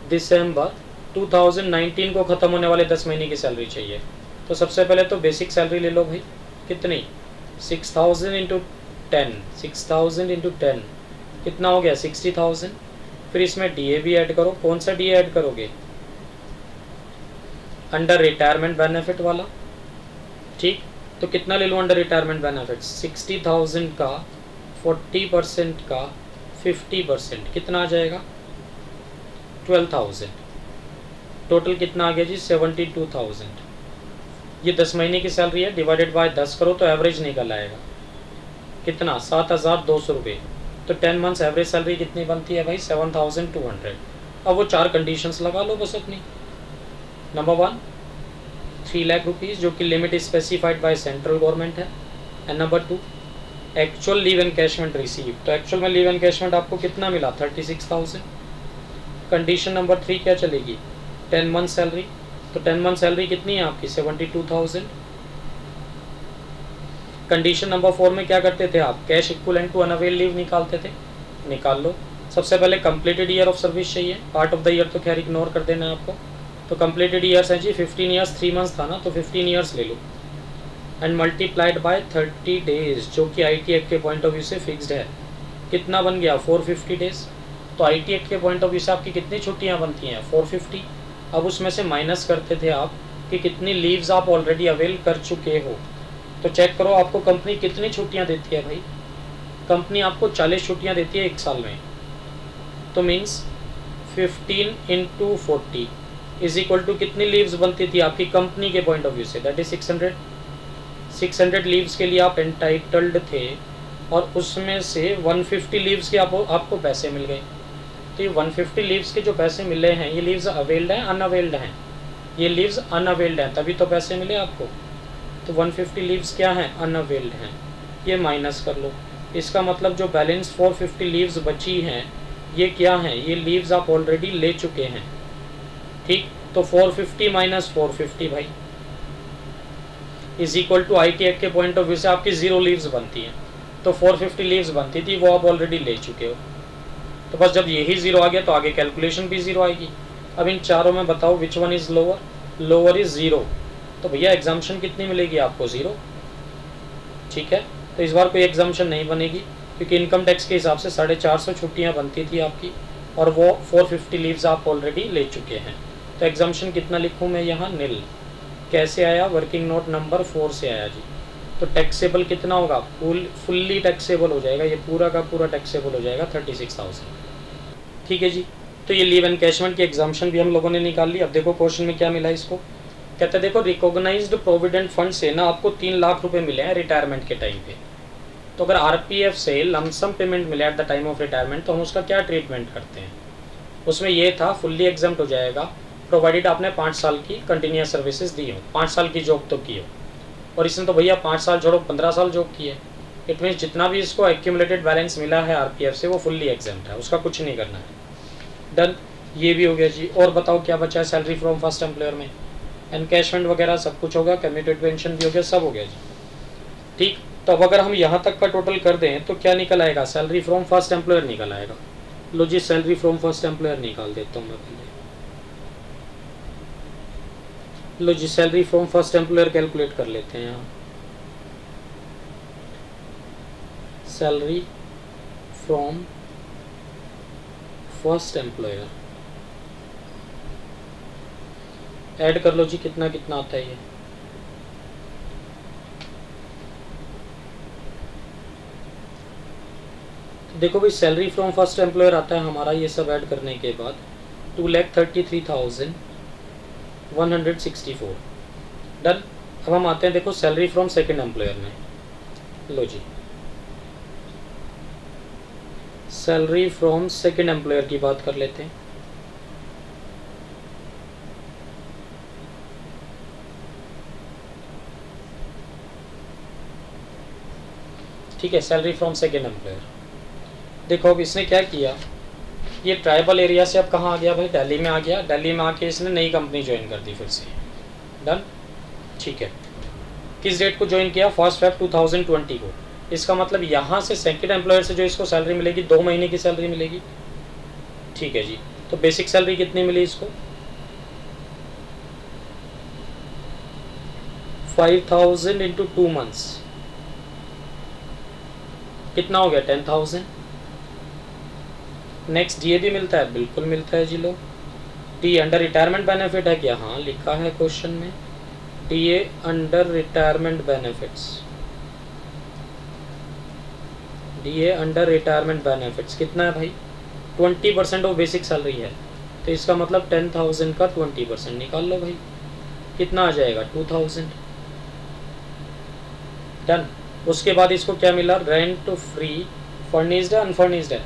दिसंबर 2019 को ख़त्म होने वाले 10 महीने की सैलरी चाहिए। तो सबसे पहले तो बेसिक सैलरी ले लो भाई, कितनी 6,000 इंटू 10, 6,000 इंटू 10 कितना हो गया 60,000, फिर इसमें डीए भी ऐड करो, कौन सा डीए ऐड करोगे, अंडर रिटायरमेंट बेनिफिट वाला, ठीक। तो कितना ले लो अंडर रिटायरमेंट बेनिफिट, 60,000 का 40% का 50% कितना आ जाएगा 12,000, टोटल कितना आ गया जी 72,000। ये 10 महीने की सैलरी है, डिवाइडेड बाय 10 करो तो एवरेज निकल आएगा कितना 7,200 रुपये। तो 10 मंथ्स एवरेज सैलरी कितनी बनती है भाई 7,200। अब वो 4 कंडीशंस लगा लो बस अपनी। नंबर 1 3 लाख रुपीज़ जो कि limit specified by central government है। And number 2 actual leave encashment receive, तो एक्चुअल में लीव एनकैशमेंट आपको कितना मिला 36,000। कंडीशन नंबर 3 क्या चलेगी 10 मंथ सैलरी, तो 10 मंथ सैलरी कितनी है आपकी 72,000। कंडीशन नंबर 4 में क्या करते थे आप, कैश इक्विवेलेंट टू अनअवेल लीव निकालते थे, निकाल लो। सबसे पहले कंप्लीटेड ईयर ऑफ सर्विस चाहिए, पार्ट ऑफ द ईयर तो खैर इग्नोर कर देना है आपको। तो कंप्लीटेड ईयर्स है जी 15 ईयर्स 3 मंथ्स था ना, तो 15 ईयर्स ले लो एंड मल्टीप्लाइड बाय 30 डेज जो कि IT एक्ट के पॉइंट ऑफ व्यू से फिक्स्ड है। कितना बन गया 450 डेज। तो IT एक्ट के पॉइंट ऑफ व्यू से आपकी कितनी छुट्टियाँ बनती हैं 450। अब उसमें से माइनस करते थे आप कि कितनी लीव्स आप ऑलरेडी अवेल कर चुके हो। तो चेक करो आपको कंपनी कितनी छुट्टियाँ देती है भाई, कंपनी आपको 40 छुट्टियाँ देती है 1 साल में। तो मीन्स 15 × 40 इज इक्वल टू कितनी लीव्स बनती थी आपकी कंपनी के पॉइंट ऑफ व्यू से, दैट इज 600 लीव्स के लिए आप एंटाइटल्ड थे और उसमें से 150 लीव्स के आपको पैसे मिल गए। तो ये 150 लीव्स के जो पैसे मिले हैं ये लीव्स अवेल्ड हैं अनअवेल्ड हैं, ये लीव्स अनअवेल्ड हैं तभी तो पैसे मिले आपको। तो 150 लीव्स क्या हैं अनअवेल्ड हैं, ये माइनस कर लो। इसका मतलब जो बैलेंस 450 लीव्स बची हैं ये क्या हैं, ये लीव्स आप ऑलरेडी ले चुके हैं। ठीक, तो 450 माइनस 450 भाई is equal to IT act के पॉइंट ऑफ व्यू से आपकी 0 लीव्स बनती हैं। तो 450 लीव्स बनती थी वो आप ऑलरेडी ले चुके हो। तो बस जब यही 0 आ गया तो आगे कैलकुलेशन भी 0 आएगी। अब इन चारों में बताओ which one is lower, lower is 0। तो भैया एग्जाम्पशन कितनी मिलेगी आपको 0। ठीक है, तो इस बार कोई एग्जाम्पशन नहीं बनेगी क्योंकि इनकम टैक्स के हिसाब से 450 छुट्टियाँ बनती थी आपकी और वो 450 लीव्स आप ऑलरेडी ले चुके हैं। तो एग्जाम्पशन कितना लिखूँ मैं यहाँ नील। कैसे आया, वर्किंग नोट नंबर 4 से आया जी। तो टैक्सेबल कितना होगा, फुल्ली टैक्सेबल हो जाएगा, ये पूरा का पूरा टैक्सेबल हो जाएगा 36,000। ठीक है जी, तो ये लीव एनकैशमेंट की एग्जाम्पशन भी हम लोगों ने निकाल ली। अब देखो क्वेश्चन में क्या मिला इसको, कहते हैं देखो रिकॉग्नाइज्ड प्रोविडेंट फंड से ना आपको 3 लाख रुपए मिले हैं रिटायरमेंट के टाइम पे। तो अगर RPF से लमसम पेमेंट मिले eight the time of retirement तो हम उसका क्या ट्रीटमेंट करते हैं। उसमें ये था फुल्ली एग्जाम्प्ट हो जाएगा प्रोवाइडेड आपने 5 साल की कंटिन्यूस सर्विसेज दी हो, 5 साल की जॉब तो की हो। और इसने तो भैया 5 साल छोड़ो 15 साल जॉब की है। इट मीन्स जितना भी इसको एक्यूमुलेटेड बैलेंस मिला है RPF से वो फुल्ली एग्जाम्प्ट है, उसका कुछ नहीं करना है। डन, ये भी हो गया जी। और बताओ क्या बचा है सैलरी फ्रॉम फर्स्ट एम्प्लॉयर में, एनकैशमेंट वगैरह सब कुछ होगा, कम्यूटेड पेंशन भी हो गया, सब हो गया जी। ठीक, तो अब अगर हम यहाँ तक का टोटल कर दें तो क्या निकल आएगा, सैलरी फ्रॉम फर्स्ट एम्प्लॉयर निकल आएगा। लो जी सैलरी फ्रॉम फर्स्ट एम्प्लॉयर निकाल देता हूँ मैं पहले। लो जी salary from first employer calculate कर लेते हैं यहाँ। Salary from first employer add कर लो जी, कितना कितना आता है ये। तो देखो भाई सैलरी फ्रॉम फर्स्ट एम्प्लॉयर आता है हमारा ये सब ऐड करने के बाद 2,33,164। डन। अब हम आते हैं देखो सैलरी फ्रॉम सेकंड एम्प्लॉयर में। लो जी सैलरी फ्रॉम सेकंड एम्प्लॉयर की बात कर लेते हैं। ठीक है, सैलरी फ्रॉम सेकंड एम्प्लॉयर। देखो अब इसने क्या किया, ये ट्राइबल एरिया से अब कहाँ आ गया भाई, दिल्ली में आ गया। दिल्ली में आके इसने नई कंपनी ज्वाइन कर दी फिर से। डन, ठीक है। किस डेट को ज्वाइन किया, 1 Feb 2020 को। इसका मतलब यहाँ से सेकंड एम्प्लॉयर से जो इसको सैलरी मिलेगी 2 महीने की सैलरी मिलेगी। ठीक है जी, तो बेसिक सैलरी कितनी मिली इसको, 5,000 इंटू 2 मंथ्स कितना हो गया 10,000। नेक्स्ट DA भी मिलता है, बिल्कुल मिलता है जी। लो DA अंडर रिटायरमेंट बेनिफिट है क्या, हाँ लिखा है क्वेश्चन में DA under retirement benefits. DA under retirement benefits कितना है भाई, 20% ऑफ बेसिक सैलरी है। तो इसका मतलब 10,000 का 20% निकाल लो भाई, कितना आ जाएगा 2,000। डन। उसके बाद इसको क्या मिला, रेंट फ्री फर्निश्ड है अनफर्निश्ड है,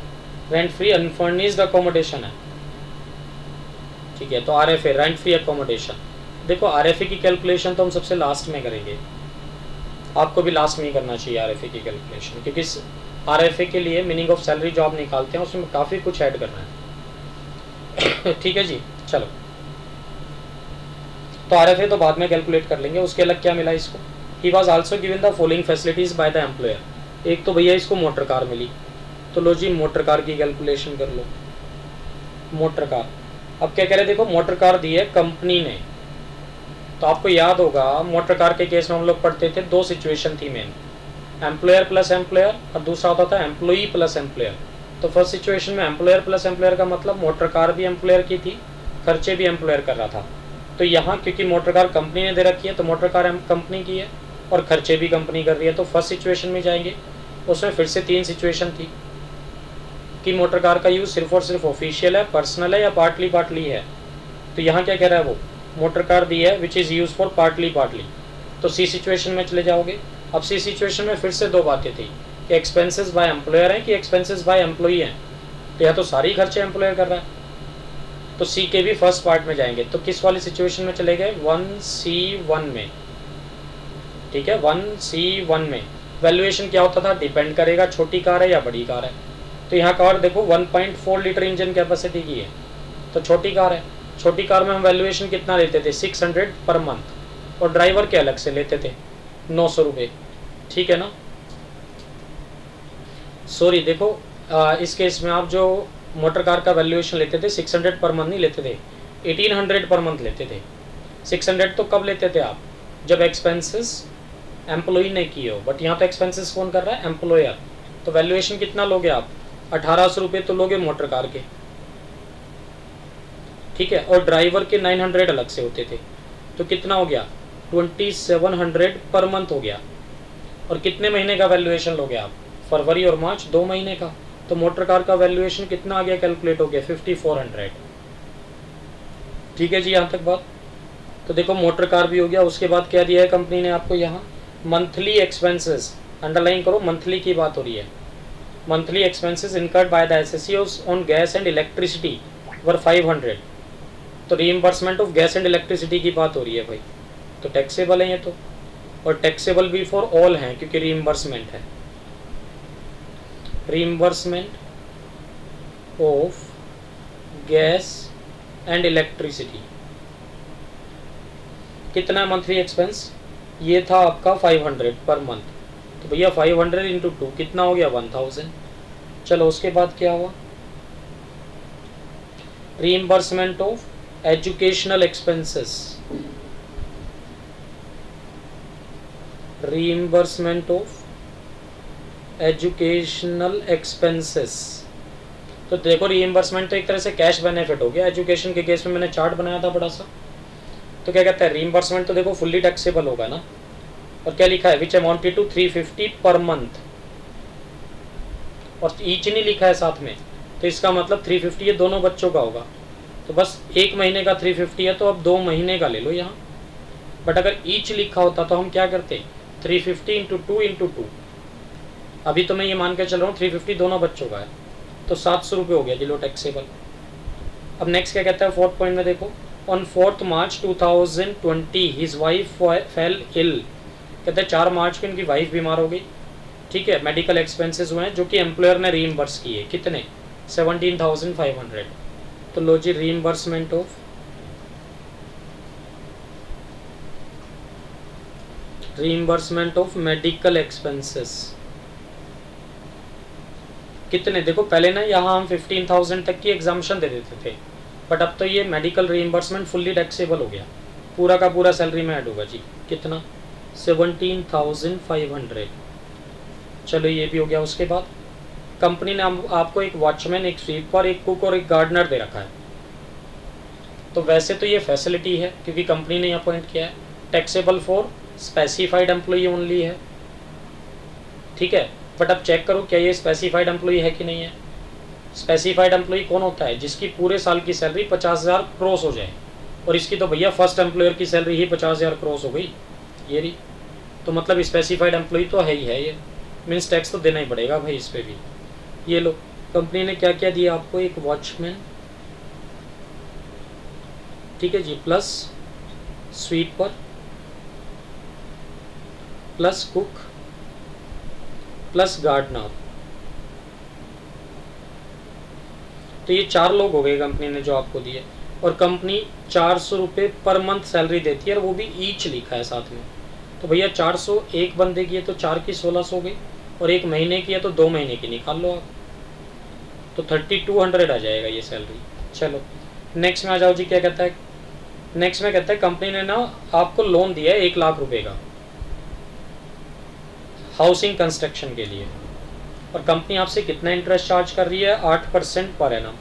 रेंट फ्री अनफर्निश्ड अकोमोडेशन है। ठीक है। तो RFA रेंट फ्री अकोमोडेशन, देखो RFA की कैलकुलेशन तो हम सबसे लास्ट में करेंगे, आपको भी लास्ट में ही करना चाहिए RFA की कैलकुलेशन, क्योंकि RFA के लिए मीनिंग ऑफ सैलरी जो आप निकालते हैं उसमें काफ़ी कुछ ऐड करना है। ठीक है जी, चलो। तो RFA तो बाद में कैलकुलेट कर लेंगे। उसके अलग क्या मिला इसको, he was also given the following facilities by the employer. एक तो भैया इसको मोटर कार मिली, तो लो जी मोटर कार की कैलकुलेशन कर लो। मोटर कार, अब क्या कह रहे, देखो मोटर कार दी है कंपनी ने, तो आपको याद होगा मोटर कार के केस में हम लोग पढ़ते थे, दो सिचुएशन थी मेन, एम्प्लॉयर प्लस एम्प्लॉयर और दूसरा होता था एम्प्लॉई प्लस एम्प्लॉयर। तो फर्स्ट सिचुएशन में एम्प्लॉयर प्लस एम्प्लॉयर का मतलब मोटर कार भी एम्प्लॉयर की थी, खर्चे भी एम्प्लॉयर कर रहा था। तो यहाँ क्योंकि मोटर कार कंपनी ने दे रखी है तो मोटर कार कंपनी की है और खर्चे भी कंपनी कर रही है, तो फर्स्ट सिचुएशन में जाएंगे। उसमें फिर से तीन सिचुएशन थी कि मोटर कार का यूज़ सिर्फ और सिर्फ ऑफिशियल है, पर्सनल है या पार्टली है। तो यहाँ क्या कह रहा है वो, मोटर कार दी है which is use for partly, तो सी सिचुएशन में चले जाओगे। अब सी सिचुएशन में फिर से दो बातें थी कि एक्सपेंसेस बाय एम्प्लॉयर हैं कि एक्सपेंसेस बाय एम्प्लॉई हैं, तो यह तो सारी खर्चे एम्प्लॉयर कर रहा है, तो सी के भी फर्स्ट पार्ट में जाएंगे। तो किस वाली सिचुएशन में चले गए, 1C1 में। ठीक है, 1C1 में वैल्यूएशन क्या होता था, डिपेंड करेगा छोटी कार है या बड़ी कार है। तो यहाँ कार देखो 1.4 लीटर इंजन कैपेसिटी की है, तो छोटी कार है। छोटी कार में हम वैल्यूएशन कितना लेते थे, 600 पर मंथ, और ड्राइवर के अलग से लेते थे 900 रुपये। ठीक है ना, सॉरी देखो इस केस में आप जो मोटर कार का वैल्यूएशन लेते थे 600 पर मंथ नहीं लेते थे, 1800 पर मंथ लेते थे। 600 तो कब लेते थे आप, जब एक्सपेंसेस एम्प्लॉई ने किए हो, बट यहाँ तो एक्सपेंसेस कौन कर रहा है, एम्प्लॉयर। तो वैल्यूएशन कितना लोगे आप, 1800 रुपये तो लोगे मोटर कार के। ठीक है, और ड्राइवर के 900 अलग से होते थे, तो कितना हो गया, 2700 पर मंथ हो गया। और कितने महीने का वैल्यूएशन लोगे आप, फरवरी और मार्च 2 महीने का, तो मोटर कार का वैल्यूएशन कितना आ गया, कैलकुलेट हो गया 5400। ठीक है जी, यहाँ तक बात। तो देखो मोटर कार भी हो गया। उसके बाद क्या दिया है कंपनी ने आपको यहाँ, मंथली एक्सपेंसेस, अंडरलाइन करो मंथली की बात हो रही है। Monthly expenses incurred by the SSC on gas and electricity were 500। तो reimbursement of gas and electricity की बात हो रही है भाई, तो टैक्सेबल है ये तो, और टैक्सेबल भी फॉर ऑल हैं क्योंकि रीइंबर्समेंट है। Reimbursement of gas and electricity कितना मंथली एक्सपेंस, ये था आपका 500 पर मंथ, तो भैया 500 इंटू 2 कितना हो गया, 1000। चलो उसके बाद क्या हुआ, reimbursement of educational expenses, reimbursement of educational expenses. तो देखो रीइंबर्समेंट तो एक तरह से कैश बेनिफिट हो गया, एजुकेशन के केस में मैंने चार्ट बनाया था बड़ा सा। तो क्या कहता है, रीइंबर्समेंट तो देखो फुल्ली टैक्सेबल होगा ना, और क्या लिखा है, विच अमाउंटेड टू 350 पर मंथ, और ईच नहीं लिखा है साथ में, तो इसका मतलब 350 ये दोनों बच्चों का होगा। तो बस एक महीने का 350 है, तो अब 2 महीने का ले लो यहाँ। बट अगर ईच लिखा होता तो हम क्या करते, 350 इंटू 2 इंटू 2। अभी तो मैं ये मान के चल रहा हूँ 350 दोनों बच्चों का है, तो 700 रुपये हो गया जिलो टैक्सेबल। अब नेक्स्ट क्या कहता है, 4th पॉइंट में देखो, on 4 March 2020 his wife fell ill. कहते हैं 4 मार्च को इनकी वाइफ बीमार हो गई। ठीक है, मेडिकल एक्सपेंसेस हुए हैं जो कि एम्प्लॉयर ने रीइंबर्स किए, कितने, 17,500। तो लो जी reimbursement of, reimbursement of medical expenses कितने, देखो पहले ना यहाँ हम 15,000 तक की एग्जाम्पशन दे देते थे, बट अब तो ये मेडिकल रीइंबर्समेंट फुल्ली टैक्सेबल हो गया, पूरा का पूरा सैलरी में ऐड होगा जी। कितना, 17,500। चलो ये भी हो गया। उसके बाद कंपनी ने आपको एक वॉचमैन, एक स्वीपर, एक कुक और एक गार्डनर दे रखा है। तो वैसे तो ये फैसिलिटी है क्योंकि कंपनी ने अपॉइंट किया है, taxable for specified employee only है। ठीक है, बट अब चेक करो क्या ये स्पेसिफाइड एम्प्लॉई है कि नहीं है। स्पेसिफाइड एम्प्लॉई कौन होता है, जिसकी पूरे साल की सैलरी 50,000 क्रॉस हो जाए, और इसकी तो भैया फर्स्ट एम्प्लॉयर की सैलरी ही 50,000 क्रॉस हो गई ये रही, तो मतलब स्पेसिफाइड एम्प्लॉई तो है ही है, ये मीन्स टैक्स तो देना ही पड़ेगा भाई इस पर भी। ये लो कंपनी ने क्या क्या दिया आपको, एक वॉचमैन, ठीक है जी, plus sweeper plus cook plus gardener. तो ये 4 लोग हो गए कंपनी ने जो आपको दिए, और कंपनी 400 रुपये पर मंथ सैलरी देती है, और वो भी ईच लिखा है साथ में। तो भैया 400 एक बंदे की है तो 4 की 1600 हो गई, और एक महीने की है तो 2 महीने की निकाल लो आप, तो 3200 आ जाएगा ये सैलरी। चलो नेक्स्ट में आ जाओ जी, क्या कहता है नेक्स्ट में, कहता है कंपनी ने ना आपको लोन दिया है 1 लाख रुपए का हाउसिंग कंस्ट्रक्शन के लिए, और कंपनी आपसे कितना इंटरेस्ट चार्ज कर रही है, 8% पर एनम,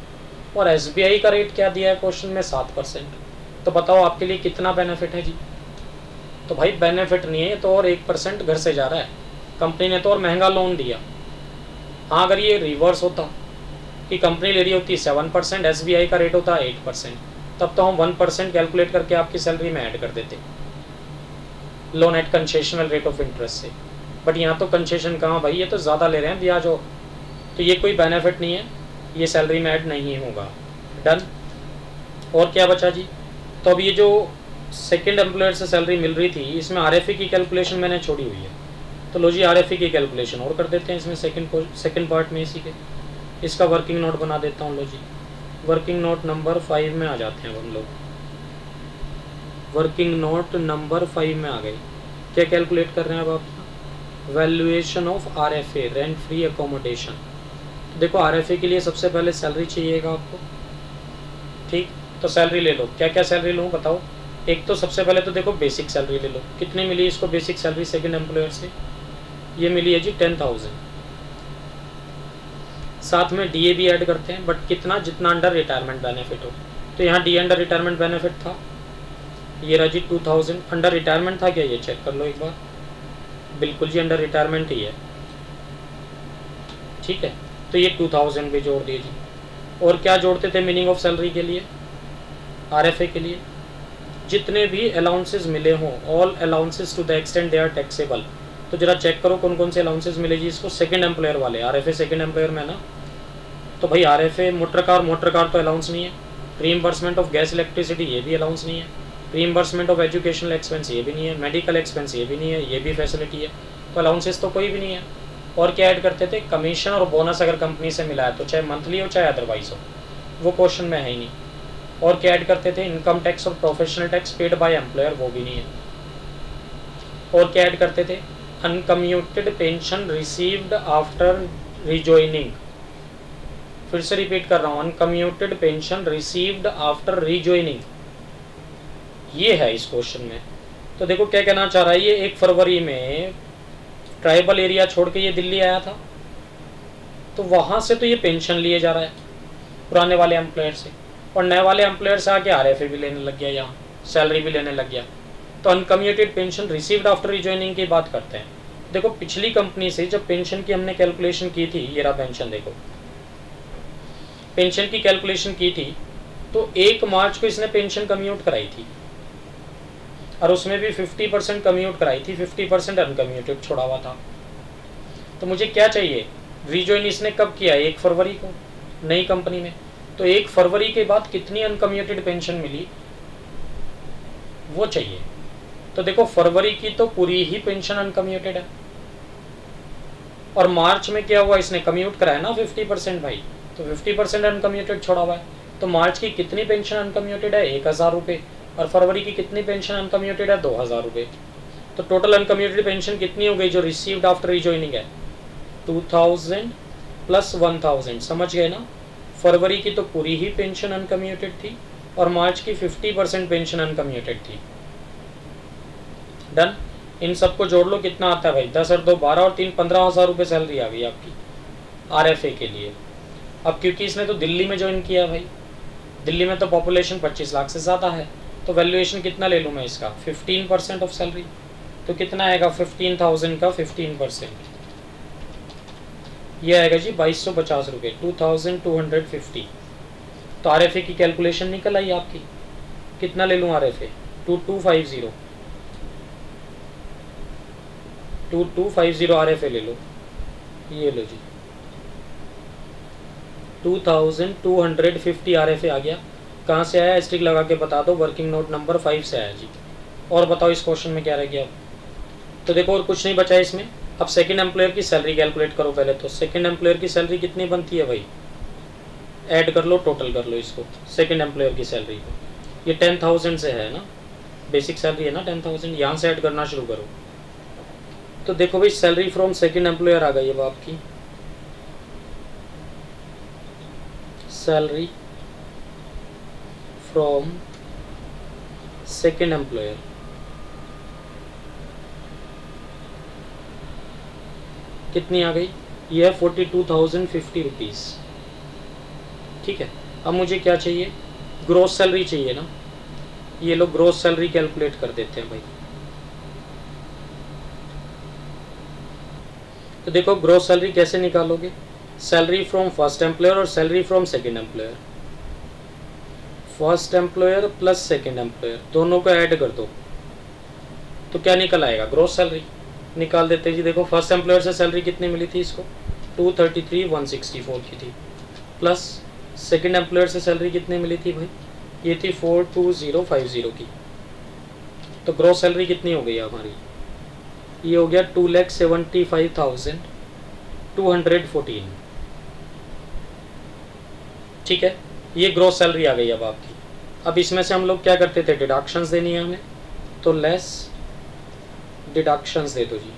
और एसबीआई का रेट क्या दिया है क्वेश्चन में, 7%। तो बताओ आपके लिए कितना बेनिफिट है जी। तो भाई बेनिफिट नहीं है, तो और 1% घर से जा रहा है, कंपनी ने तो और महंगा लोन दिया। हाँ अगर ये रिवर्स होता कि कंपनी ले रही होती 7%, एसबीआई का रेट होता 8%, तब तो हम 1% कैलकुलेट करके आपकी सैलरी में ऐड कर देते loan eight concessional rate of interest से। बट यहाँ तो कंसेशन कहाँ भाई, ये तो ज़्यादा ले रहे हैं ब्याज हो, तो ये कोई बेनिफिट नहीं है, ये सैलरी में ऐड नहीं होगा। डन। और क्या बचा जी, तो अब ये जो सेकंड एम्प्लॉयर से सैलरी मिल रही थी, इसमें आरएफई की कैलकुलेशन मैंने छोड़ी हुई है, तो लो जी आरएफई की कैलकुलेशन और कर देते हैं इसमें सेकंड पार्ट में इसी के। इसका वर्किंग नोट बना देता हूँ, लो जी वर्किंग नोट नंबर 5 में आ जाते हैं हम लोग। वर्किंग नोट नंबर 5 में आ गए। क्या कैलकुलेट कर रहे हैं अब आप, valuation of RFA, rent free accommodation. देखो आरएफए के लिए सबसे पहले सैलरी चाहिएगा आपको, ठीक, तो सैलरी ले लो। क्या क्या सैलरी लूँ बताओ। एक तो सबसे पहले तो देखो बेसिक सैलरी ले लो, कितनी मिली इसको बेसिक सैलरी सेकंड एम्प्लॉयर से, ये मिली है जी 10,000। साथ में डीए भी ऐड करते हैं, बट कितना, जितना अंडर रिटायरमेंट बेनिफिट हो। तो यहाँ डी अंडर रिटायरमेंट बेनिफिट था, ये रहा जी 2000। अंडर रिटायरमेंट था क्या, ये चेक कर लो एक बार, बिल्कुल जी अंडर रिटायरमेंट ही है, ठीक है। तो ये 2000 भी जोड़ दिए जी। और क्या जोड़ते थे मीनिंग ऑफ सैलरी के लिए, आरएफए के लिए, जितने भी अलाउंसेस मिले हों, all allowances to the extent they are taxable. तो जरा चेक करो कौन कौन से अलाउंसेस मिले जी इसको, सेकंड एम्प्लॉयर वाले, आरएफए सेकंड एम्प्लॉयर में ना। तो भाई आरएफए मोटर कार तो अलाउंस नहीं है, रीइंबर्समेंट ऑफ गैस इलेक्ट्रिसिटी ये भी अलाउंस नहीं है, रीइंबर्समेंट ऑफ एजुकेशनल एक्सपेंस ये भी नहीं है, मेडिकल एक्सपेंस ये भी नहीं है, ये भी फैसिलिटी है, तो अलाउंसेस तो कोई भी नहीं है। और क्या ऐड करते थे, कमीशन और बोनस अगर कंपनी से मिला है तो चाहे मंथली हो चाहे अदरवाइज हो, वो क्वेश्चन में है ही नहीं। और क्या ऐड करते थे, इनकम टैक्स और professional tax paid by employer, वो भी नहीं है। और क्या ऐड करते थे, uncommuted pension received after rejoining. फिर से रिपीट कर रहा हूँ, uncommuted pension received after rejoining, ये है इस क्वेश्चन में। तो देखो क्या कहना चाह रहा है, ये 1 फरवरी में ट्राइबल एरिया छोड़ के ये दिल्ली आया था, तो वहाँ से तो ये पेंशन लिए जा रहा है पुराने वाले एम्प्लॉयर से, और नए वाले एम्प्लॉयर से आके आरएफए भी लेने लग गया, यहाँ सैलरी भी लेने लग गया। तो uncommuted pension received after rejoining की बात करते हैं। देखो पिछली कंपनी से जब पेंशन की हमने कैलकुलेशन की थी, ये रहा पेंशन, देखो पेंशन की कैलकुलेशन की थी तो 1 मार्च को इसने पेंशन कम्यूट कराई थी, और उसमें भी 50% कम्यूट कराई थी, 50% अनकम्यूटेड छोड़ा हुआ था। तो मुझे क्या चाहिए, रिजॉइन इसने कब किया, 1 फरवरी को नई कंपनी में, तो 1 फरवरी के बाद कितनी अनकम्यूटेड पेंशन मिली वो चाहिए। तो देखो फरवरी की तो पूरी ही पेंशन अनकम्यूटेड है, और मार्च में क्या हुआ, इसने कम्यूट कराया ना 50% भाई, तो 50% अनकम्यूटेड छोड़ा हुआ है। तो मार्च की कितनी पेंशन अनकम्यूटेड है, 1000 रुपये, और फरवरी की कितनी पेंशन अनकम्यूटेड है, 2000 रुपये। तो टोटल अनकम्यूटेड पेंशन कितनी हो गई जो रिसीव्ड आफ्टर रिजॉइनिंग है, 2000 प्लस 1000, समझ गए ना। फरवरी की तो पूरी ही पेंशन अनकम्यूटेड थी, और मार्च की 50% पेंशन अनकम्यूटेड थी। डन। इन सबको जोड़ लो, कितना आता है भाई, 10 और 2 12 और 3 15,000 रुपये सैलरी आ गई आपकी आरएफए के लिए। अब क्योंकि इसने तो दिल्ली में ज्वाइन किया भाई, दिल्ली में तो पॉपुलेशन 25 लाख से ज़्यादा है, तो वैल्यूएशन कितना ले लूँ मैं इसका, 15% ऑफ सैलरी। तो कितना आएगा, 15,000 का 15%, ये आएगा जी 2250 रुपये, 2250। तो आरएफए की कैलकुलेशन निकल आई आपकी, कितना ले लूँ आरएफए, 2250 आरएफए ले लो, ये लो जी 2250 आरएफए आ गया। कहाँ से आया, स्टिक लगा के बता दो। वर्किंग नोट नंबर 5 से आया जी। और बताओ इस क्वेश्चन में क्या रह गया अब। तो देखो और कुछ नहीं बचा इसमें। अब सेकंड एम्प्लॉयर की सैलरी कैलकुलेट करो पहले। तो सेकंड एम्प्लॉयर की सैलरी कितनी बनती है भाई, ऐड कर लो, टोटल कर लो इसको, सेकंड एम्प्लॉयर की सैलरी को। ये 10,000 से है ना, बेसिक सैलरी है ना 10,000, यहाँ से ऐड करना शुरू करो। तो देखो भाई सैलरी फ्रॉम सेकंड एम्प्लॉयर आ गई अब आपकी, सैलरी फ्रॉम सेकंड एम्प्लॉयर कितनी आ गई, ये है 42,050 रुपीज़। ठीक है, अब मुझे क्या चाहिए, ग्रोस सैलरी चाहिए ना। ये लोग ग्रोस सैलरी कैलकुलेट कर देते हैं भाई। तो देखो ग्रोस सैलरी कैसे निकालोगे, सैलरी फ्रॉम फर्स्ट एम्प्लॉयर और salary from second employer. First employer plus second employer दोनों को ऐड कर दो तो क्या निकल आएगा, ग्रोस सैलरी निकाल देते हैं जी। देखो फर्स्ट एम्प्लॉयर से सैलरी कितनी मिली थी इसको, 233,164 की थी, प्लस सेकंड एम्प्लॉयर से सैलरी कितनी मिली थी भाई, ये थी 42050 की। तो ग्रोस सैलरी कितनी हो गई हमारी, ये हो गया 2,75,214। ठीक है, ये ग्रोस सैलरी आ गई अब आपकी। अब इसमें से हम लोग क्या करते थे, डिडक्शंस देनी है हमें, तो लेस डिडक्शंस दे दो जी।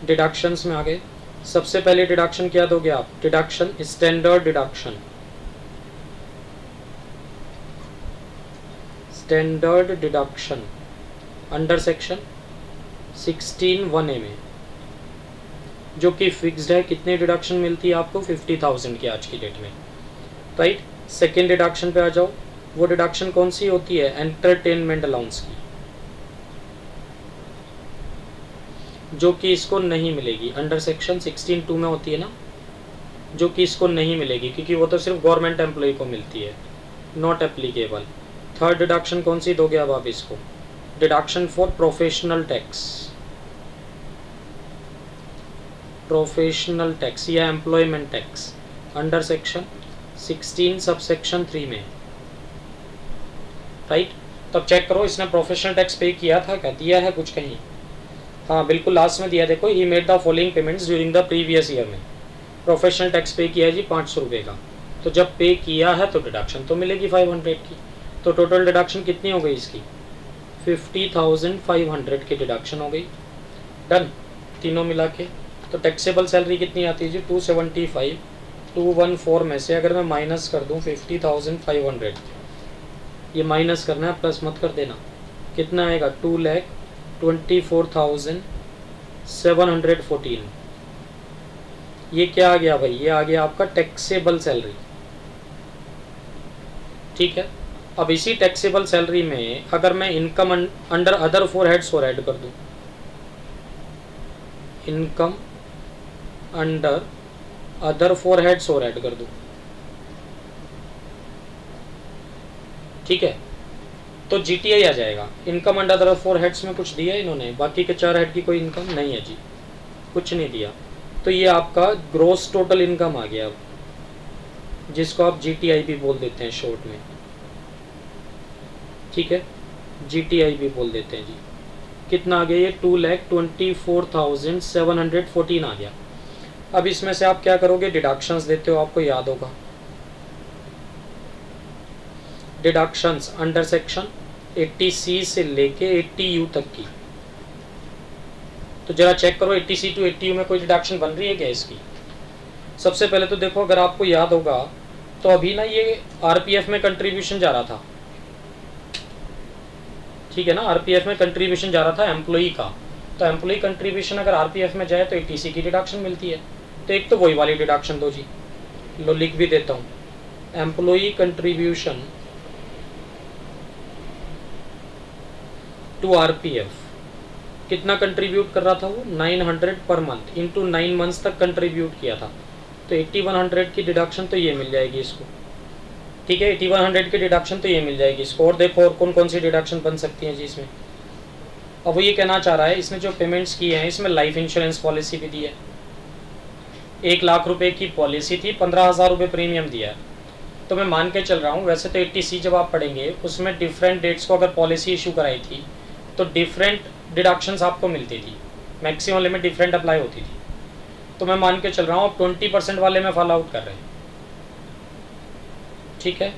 डिडक्शंस में आ गए, सबसे पहले डिडक्शन क्या दोगे आप, deduction standard deduction, standard deduction under section 16(1)(a) में, जो कि फिक्स्ड है। कितनी डिडक्शन मिलती है आपको, 50,000 की आज की डेट में, राइट। सेकेंड डिडक्शन पे आ जाओ, वो डिडक्शन कौन सी होती है, एंटरटेनमेंट अलाउंस की, जो कि इसको नहीं मिलेगी, अंडर सेक्शन 16(2) में होती है ना, जो कि इसको नहीं मिलेगी क्योंकि वो तो सिर्फ गवर्नमेंट एम्प्लॉय को मिलती है, नॉट एप्लीकेबल। थर्ड डिडक्शन कौन सी दोगे अब आप इसको, deduction for professional tax, professional tax या employment tax under section 16 sub section 3 में, राइट। तब चेक करो इसने प्रोफेशनल टैक्स पे किया था क्या, दिया है कुछ कहीं, हाँ बिल्कुल लास्ट में दिया। देखो he made the following payments during the previous year में, प्रोफेशनल टैक्स पे किया है जी 500 रुपये का। तो जब पे किया है तो डिडक्शन तो मिलेगी 500 की। तो टोटल डिडक्शन कितनी हो गई इसकी, 50,500 की डिडक्शन हो गई। डन, तीनों मिला के। तो टैक्सेबल सैलरी कितनी आती है जी, 275, 214 में से अगर मैं माइनस कर दूं 50,500, ये माइनस करना है, प्लस मत कर देना, कितना आएगा 2,24,714। ये क्या आ गया भाई, ये आ गया आपका टैक्सेबल सैलरी। ठीक है, अब इसी टैक्सेबल सैलरी में अगर मैं income under other four heads और ऐड कर दूं, income under other four heads और ऐड कर दूं, ठीक है, तो जीटीआई आ जाएगा। Income under other four heads में कुछ दिया इन्होंने, बाकी के 4 हेड की कोई इनकम नहीं है जी, कुछ नहीं दिया। तो ये आपका ग्रोस टोटल इनकम आ गया, जिसको आप जीटीआई भी बोल देते हैं शॉर्ट में, ठीक है, जीटीआई भी बोल देते हैं जी। कितना आ गया ये, 2,24,714 आ गया। अब इसमें से आप क्या करोगे, डिडक्शंस देते हो, आपको याद होगा डिडक्शंस अंडर सेक्शन 80C से लेके 80U तक की। तो जरा चेक करो 80C टू 80U में कोई डिडक्शन बन रही है क्या इसकी। सबसे पहले तो देखो, अगर आपको याद होगा तो अभी ना ये आरपीएफ में कंट्रीब्यूशन जा रहा था, ठीक है ना, आरपीएफ में कंट्रीब्यूशन जा रहा था एम्प्लॉई का। तो एम्प्लॉई कंट्रीब्यूशन अगर आरपीएफ में जाए तो 80C की डिडक्शन मिलती है। तो एक तो वही वाली डिडक्शन दो जी, लो लिख भी देता हूँ, एम्प्लॉई कंट्रीब्यूशन टू आरपीएफ कितना कंट्रीब्यूट कर रहा था वो, 900 पर मंथ इंटू 9 मंथ्स तक कंट्रीब्यूट किया था। तो 8100 की डिडक्शन तो ये मिल जाएगी इसको, ठीक है, 8100 की डिडक्शन तो ये मिल जाएगी इसको। और देखो और कौन कौन सी डिडक्शन बन सकती हैं जी इसमें। अब वो ये कहना चाह रहा है, इसने जो पेमेंट्स किए हैं इसमें लाइफ इंश्योरेंस पॉलिसी भी दी है, 1 लाख रुपए की पॉलिसी थी, 15,000 रुपये प्रीमियम दिया। तो मैं मान के चल रहा हूँ, वैसे तो 80C जब आप पढ़ेंगे उसमें डिफरेंट डेट्स को अगर पॉलिसी इशू कराई थी तो डिफरेंट डिडक्शंस आपको मिलती थी, मैक्सिमम लिमिट डिफरेंट अप्लाई होती थी। तो मैं मान के चल रहा हूँ आप 20% वाले में फॉलो आउट कर रहे हैं, ठीक है।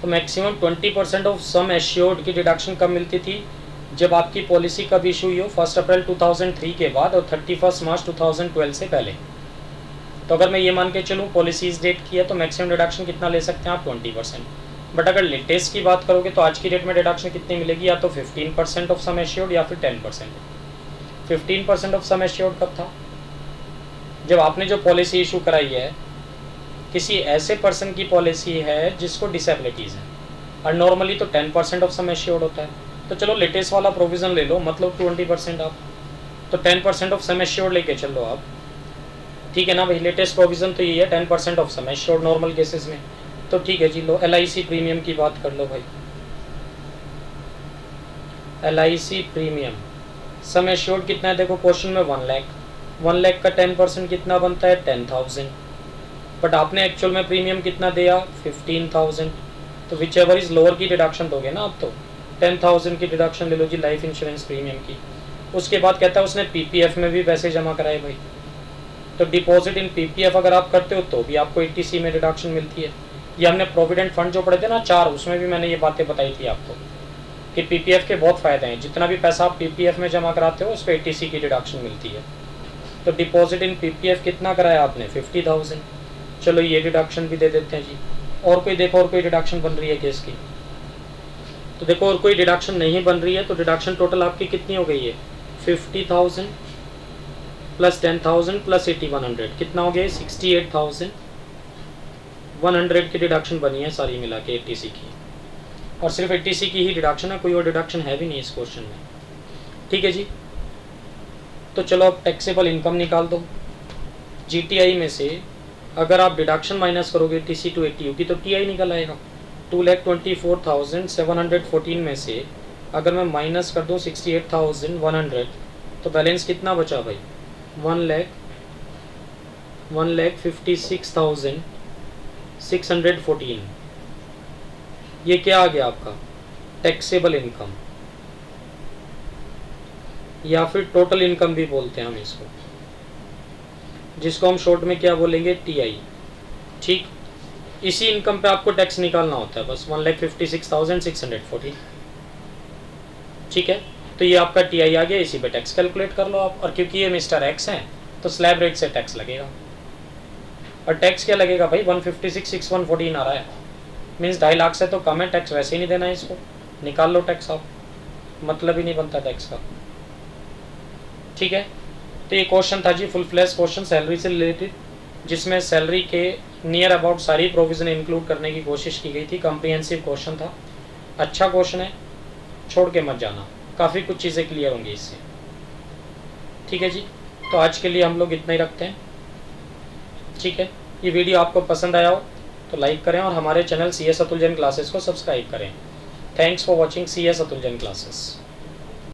तो मैक्सिमम 20% ऑफ सम एश्योर्ड की डिडक्शन कब मिलती थी? जब आपकी पॉलिसी कब इशू हुई हो, 1 अप्रैल 2003 के बाद और 31 मार्च 2012 से पहले। तो अगर मैं ये मान के चलूँ पॉलिसी इस डेट की है तो मैक्सिमम डिडक्शन कितना ले सकते हैं आप? 20%। बट अगर लेटेस्ट की बात करोगे तो आज की डेट में डिडक्शन कितनी मिलेगी? या तो 15% ऑफ सम एश्योर्ड या फिर 10%। 15% ऑफ सम एश्योर्ड कब था? जब आपने जो पॉलिसी इशू कराई है किसी ऐसे पर्सन की पॉलिसी है जिसको डिसेबिलिटीज़ है, और नॉर्मली तो 10% ऑफ सम एश्योर्ड होता है। तो चलो लेटेस्ट वाला प्रोविज़न ले लो, मतलब 20% आप, तो 10% ऑफ सम एश्योर्ड लेके चलो आप, ठीक है ना भाई। लेटेस्ट प्रोविज़न तो ये है 10% of sum assured normal cases में। तो ठीक है जी, लो LIC प्रीमियम की बात कर लो भाई। LIC प्रीमियम सम एश्योर्ड कितना है? देखो क्वेश्चन में 1 लाख, 1 लाख का 10% कितना बनता है? 10,000। बट आपने एक्चुअल में प्रीमियम कितना दिया? 15,000। तो विच एवर इज लोअर की डिडक्शन दोगे ना आप, तो 10,000 की डिडक्शन ले लो जी लाइफ इंश्योरेंस प्रीमियम की। उसके बाद कहता है उसने PPF में भी पैसे जमा कराए भाई। तो डिपॉजिट इन PPF अगर आप करते हो तो भी आपको 80C में डिडक्शन मिलती है। ये हमने प्रोविडेंट फंड जो पढ़े थे ना 4, उसमें भी मैंने ये बातें बताई थी आपको कि PPF के बहुत फ़ायदे हैं। जितना भी पैसा आप PPF में जमा कराते हो उस पर 80C की डिडक्शन मिलती है। तो डिपॉजिट इन PPF कितना कराया आपने? 50,000। चलो ये डिडक्शन भी दे देते हैं जी। और कोई देखो, और कोई डिडक्शन बन रही है केस की? तो देखो और कोई डिडक्शन नहीं बन रही है, तो डिडक्शन टोटल आपकी कितनी हो गई है? 50,000 प्लस 10,000 प्लस 8100 कितना हो गया? 68,100 की डिडक्शन बनी है सारी मिला के 80C की। और सिर्फ 80C की ही डिडक्शन है, कोई और डिडक्शन है भी नहीं इस क्वेश्चन में, ठीक है जी। तो चलो अब टैक्सेबल इनकम निकाल दो। GTI में से अगर आप डिडक्शन माइनस करोगे TC टू 80 की तो TI निकल आएगा। 2,24,714 में से अगर मैं माइनस कर दूं 68,100 तो बैलेंस कितना बचा भाई? 1,56,614। ये क्या आ गया आपका? टैक्सेबल इनकम, या फिर टोटल इनकम भी बोलते हैं हम इसको, जिसको हम शॉर्ट में क्या बोलेंगे? TI, ठीक। इसी इनकम पे आपको टैक्स निकालना होता है बस, 1,56,614, ठीक है। तो ये आपका TI आ गया, इसी पे टैक्स कैलकुलेट कर लो आप। और क्योंकि ये मिस्टर X है तो स्लैब रेट से टैक्स लगेगा। और टैक्स क्या लगेगा भाई? 156,614 आ रहा है, मीन्स 2.5 लाख से तो कम है, टैक्स वैसे ही नहीं देना है इसको, निकाल लो टैक्स आप, मतलब ही नहीं बनता टैक्स का, ठीक है। तो ये क्वेश्चन था जी फुल फ्लैश क्वेश्चन सैलरी से रिलेटेड, जिसमें सैलरी के नियर अबाउट सारी प्रोविज़न इंक्लूड करने की कोशिश की गई थी। कॉम्प्रिहेंसिव क्वेश्चन था, अच्छा क्वेश्चन है, छोड़ के मत जाना, काफ़ी कुछ चीज़ें क्लियर होंगी इससे, ठीक है जी। तो आज के लिए हम लोग इतना ही रखते हैं, ठीक है। ये वीडियो आपको पसंद आया हो तो लाइक करें और हमारे channel CS Atul Jain classes को सब्सक्राइब करें। Thanks for watching CS Atul Jain classes.